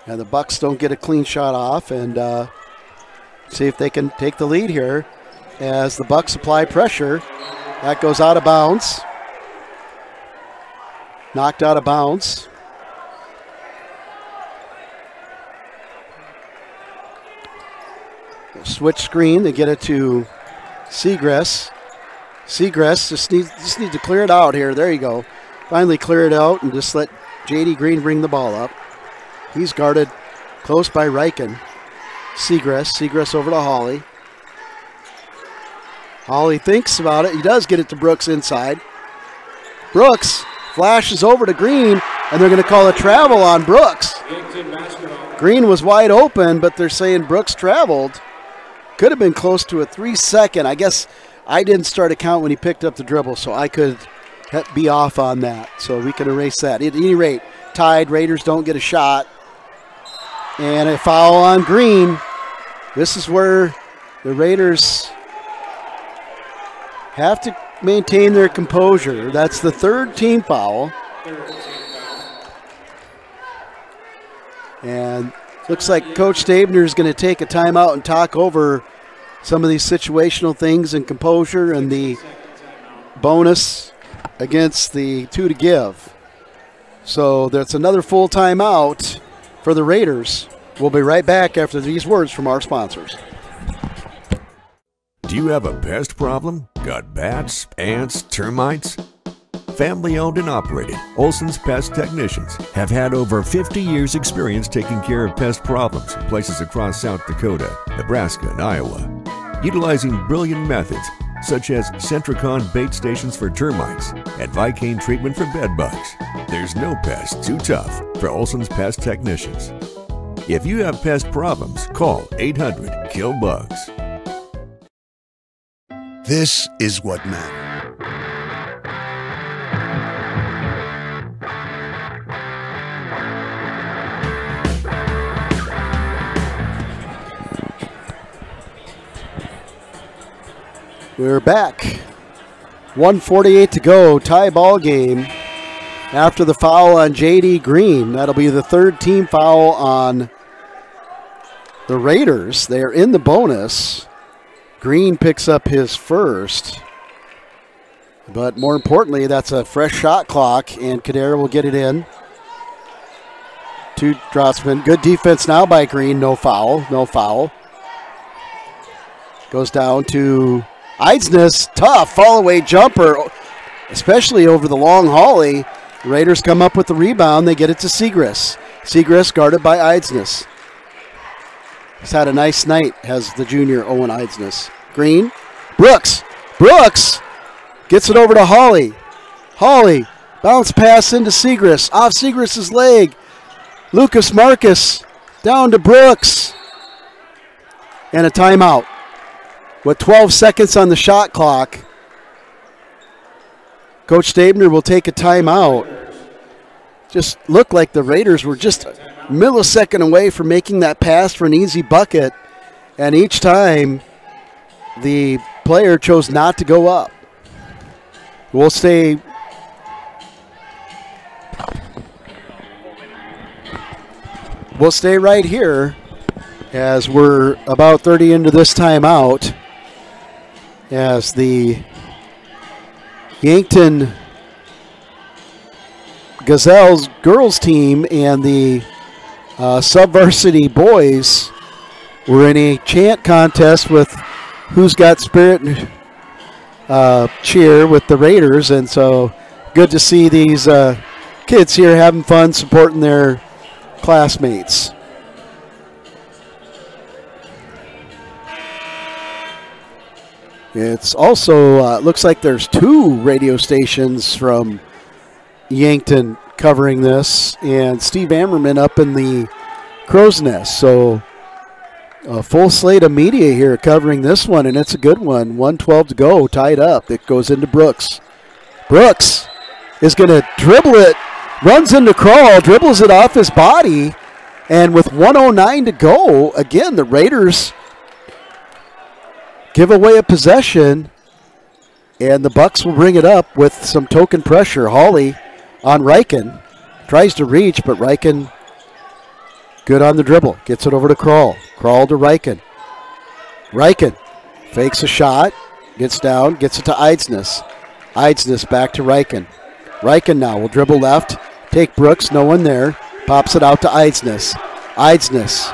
And the Bucks don't get a clean shot off. And see if they can take the lead here as the Bucks apply pressure. That goes out of bounds. Knocked out of bounds. Switch screen, they get it to Segrist. Segrist just needs to clear it out here. There you go. Finally clear it out and just let J.D. Green bring the ball up. He's guarded close by Riken. Segrist over to Hawley. Hawley thinks about it. He does get it to Brooks inside. Brooks flashes over to Green, And they're going to call a travel on Brooks. Green was wide open, but they're saying Brooks traveled. Could have been close to a 3-second. I guess I didn't start a count when he picked up the dribble, so I could be off on that. So we can erase that. At any rate, tied. Raiders don't get a shot. And a foul on Green. This is where the Raiders have to maintain their composure. That's the third team foul. And looks like Coach Stabner is going to take a timeout and talk over some of these situational things and composure and the bonus against the 2 to give. So that's another full timeout for the Raiders. We'll be right back after these words from our sponsors. Do you have a pest problem? Got bats, ants, termites? Family owned and operated, Olson's Pest Technicians have had over 50 years experience taking care of pest problems in places across South Dakota, Nebraska, and Iowa. Utilizing brilliant methods such as Centricon bait stations for termites and Vicane treatment for bed bugs. There's no pest too tough for Olson's Pest Technicians. If you have pest problems, call 800-KILL-BUGS. This is what matters. We're back. 1:48 to go. Tie ball game after the foul on J.D. Green. That'll be the third team foul on the Raiders. They're in the bonus. Green picks up his first. But more importantly, that's a fresh shot clock, and Kadera will get it in to Drotzman. Good defense now by Green. No foul. No foul. Goes down to Eidsness. Tough fall-away jumper, especially over the long Hawley. The Raiders come up with the rebound. They get it to Segrist. Segrist guarded by Eidsness. He's had a nice night, has the junior Owen Eidsness. Green. Brooks. Brooks gets it over to Hawley. Hawley. Bounce pass into Segrist. Off Segrist's leg. Lucas Marcus down to Brooks. And a timeout. With 12 seconds on the shot clock, Coach Stabner will take a timeout. Just looked like the Raiders were just a millisecond away from making that pass for an easy bucket. And each time, the player chose not to go up. We'll stay right here as we're about 30 into this timeout, as the Yankton Gazelles girls team and the sub-varsity boys were in a chant contest with Who's Got Spirit cheer with the Raiders, and so good to see these kids here having fun, supporting their classmates. It's also looks like there's 2 radio stations from Yankton covering this, and Steve Ammerman up in the Crow's Nest. So a full slate of media here covering this one, and it's a good one. 1:12 to go, tied up. It goes into Brooks. Brooks is going to dribble it, runs into Crawl, dribbles it off his body, and with 1:09 to go, again, the Raiders give away a possession, and the Bucks will bring it up with some token pressure. Hawley on Reichen. Tries to reach, but Reichen good on the dribble. Gets it over to Crawl. Crawl to Reichen. Reichen fakes a shot, gets down, gets it to Eidsness. Eidsness back to Reichen. Reichen now will dribble left, take Brooks, no one there. Pops it out to Eidsness. Eidsness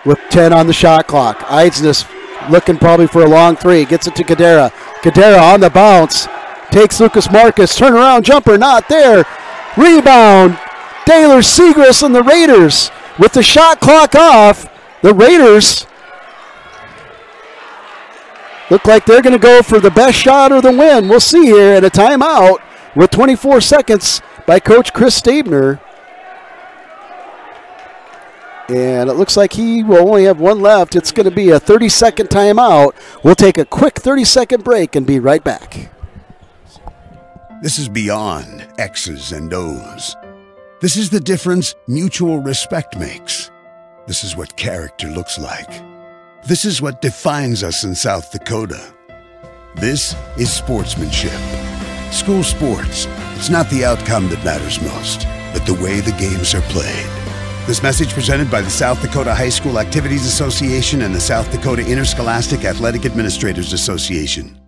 with 10 on the shot clock. Eidsness looking probably for a long three. Gets it to Kadera. Kadera on the bounce. Takes Lucas Marcus. Turnaround jumper not there. Rebound. Taylor Segrist and the Raiders. With the shot clock off, the Raiders look like they're going to go for the best shot or the win. We'll see here at a timeout with 24 seconds by Coach Chris Stabner. And it looks like he will only have one left. It's going to be a 30-second timeout. We'll take a quick 30-second break and be right back. This is beyond X's and O's. This is the difference mutual respect makes. This is what character looks like. This is what defines us in South Dakota. This is sportsmanship. School sports, it's not the outcome that matters most, but the way the games are played. This message presented by the South Dakota High School Activities Association and the South Dakota Interscholastic Athletic Administrators Association.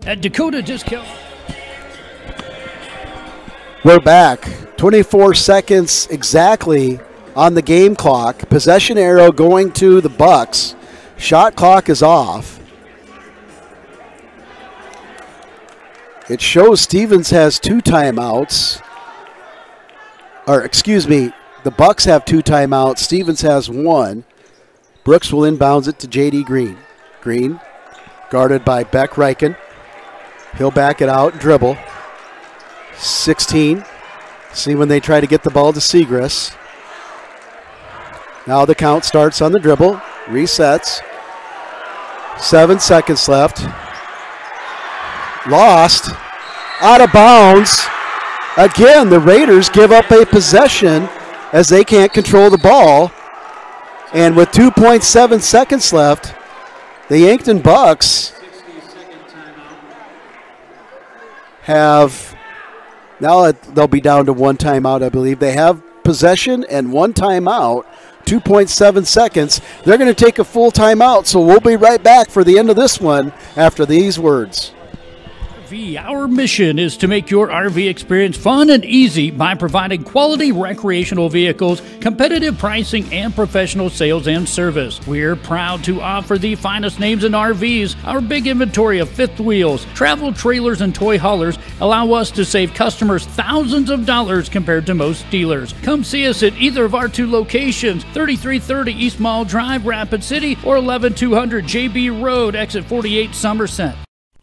At Dakota Discount. We're back. 24 seconds exactly on the game clock. Possession arrow going to the Bucks. Shot clock is off. It shows Stevens has 2 timeouts. Or, excuse me, the Bucks have 2 timeouts. Stevens has 1. Brooks will inbounds it to J.D. Green. Green, guarded by Beck Reichen. He'll back it out and dribble. 16. See when they try to get the ball to Segrist. Now the count starts on the dribble. Resets. 7 seconds left. Lost. Out of bounds. Again, the Raiders give up a possession as they can't control the ball. And with 2.7 seconds left, the Yankton Bucks have, now they'll be down to 1 timeout, I believe. They have possession and 1 timeout, 2.7 seconds. They're going to take a full timeout, so we'll be right back for the end of this one after these words. Our mission is to make your RV experience fun and easy by providing quality recreational vehicles, competitive pricing, and professional sales and service. We're proud to offer the finest names in RVs. Our big inventory of fifth wheels, travel trailers, and toy haulers allow us to save customers thousands of dollars compared to most dealers. Come see us at either of our 2 locations, 3330 East Mall Drive, Rapid City, or 11200 JB Road, exit 48, Somerset.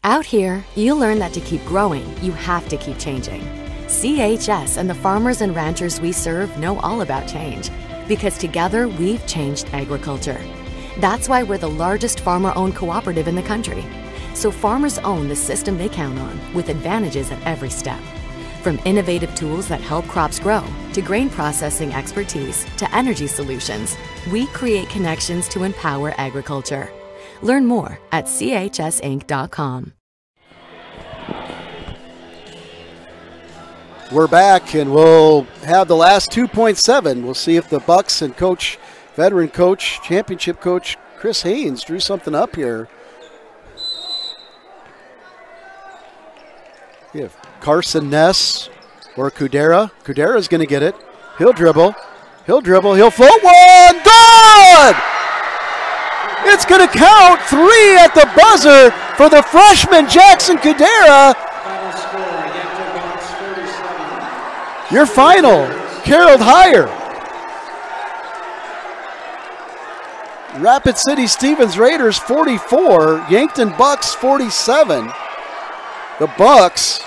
Out here, you learn that to keep growing, you have to keep changing. CHS and the farmers and ranchers we serve know all about change, because together we've changed agriculture. That's why we're the largest farmer-owned cooperative in the country. So farmers own the system they count on, with advantages at every step. From innovative tools that help crops grow, to grain processing expertise, to energy solutions, we create connections to empower agriculture. Learn more at chsinc.com. We're back, and we'll have the last 2.7. We'll see if the Bucks and veteran coach, championship coach Chris Haynes drew something up here. We have Carson Ness or Kudera. Kudera's going to get it. He'll dribble. He'll float one. Good! It's going to count 3 at the buzzer for the freshman Jackson Kudera. Your final, Carroll Higher. Rapid City Stevens Raiders 44, Yankton Bucks 47. The Bucks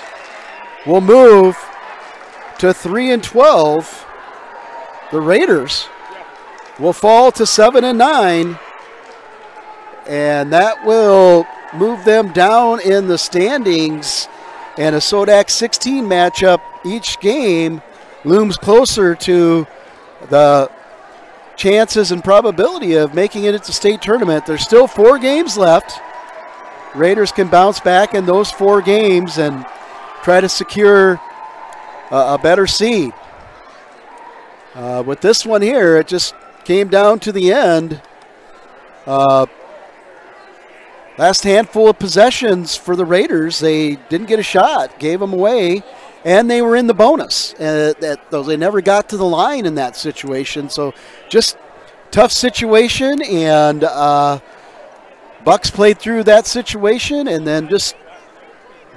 will move to 3-12. The Raiders will fall to 7-9. And that will move them down in the standings. And a Sodak 16 matchup each game looms closer to the chances and probability of making it into state tournament. There's still 4 games left. Raiders can bounce back in those 4 games and try to secure a better seed. With this one here, it just came down to the end. Last handful of possessions for the Raiders, they didn't get a shot, gave them away, and they were in the bonus. They never got to the line in that situation. So just tough situation, and Bucks played through that situation and then just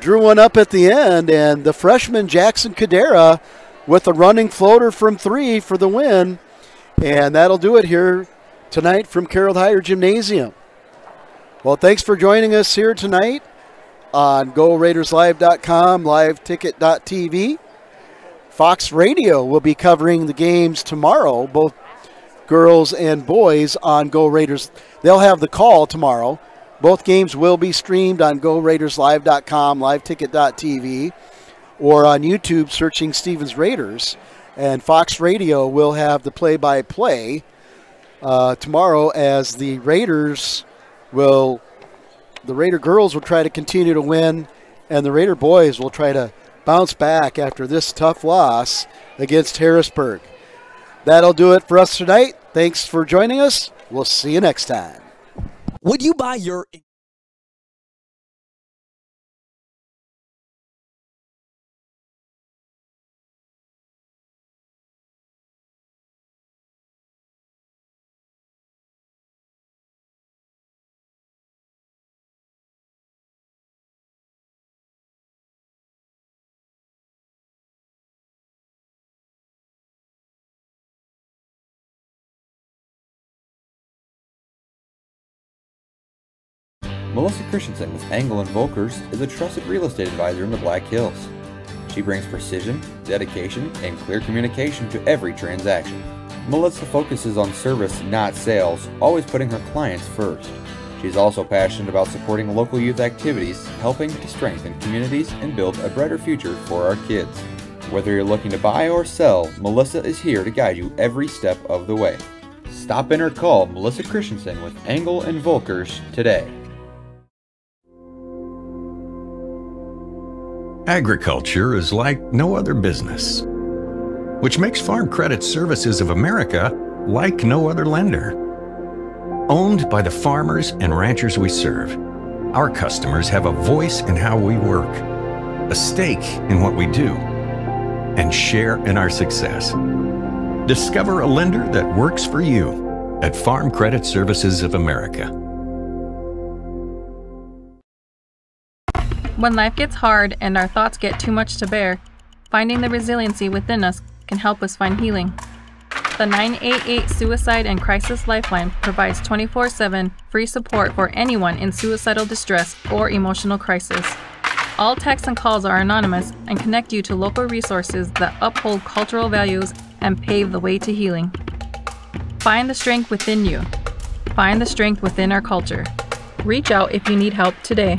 drew one up at the end. And the freshman Jackson Kudera with a running floater from 3 for the win. And that'll do it here tonight from Carroll Higher Gymnasium. Well, thanks for joining us here tonight on GoRaidersLive.com, liveticket.tv. Fox Radio will be covering the games tomorrow, both girls and boys on Go Raiders. They'll have the call tomorrow. Both games will be streamed on GoRaidersLive.com, liveticket.tv, or on YouTube searching Stevens Raiders. And Fox Radio will have the play-by-play tomorrow as the Raider girls will try to continue to win, and the Raider boys will try to bounce back after this tough loss against Harrisburg. That'll do it for us tonight. Thanks for joining us. We'll see you next time. Would you buy your... Melissa Christensen with Engel & Volkers is a trusted real estate advisor in the Black Hills. She brings precision, dedication, and clear communication to every transaction. Melissa focuses on service, not sales, always putting her clients first. She's also passionate about supporting local youth activities, helping to strengthen communities and build a brighter future for our kids. Whether you're looking to buy or sell, Melissa is here to guide you every step of the way. Stop in or call Melissa Christensen with Engel & Volkers today. Agriculture is like no other business, which makes Farm Credit Services of America like no other lender. Owned by the farmers and ranchers we serve, our customers have a voice in how we work, a stake in what we do, and share in our success. Discover a lender that works for you at Farm Credit Services of America. When life gets hard and our thoughts get too much to bear, finding the resiliency within us can help us find healing. The 988 Suicide and Crisis Lifeline provides 24/7 free support for anyone in suicidal distress or emotional crisis. All texts and calls are anonymous and connect you to local resources that uphold cultural values and pave the way to healing. Find the strength within you. Find the strength within our culture. Reach out if you need help today.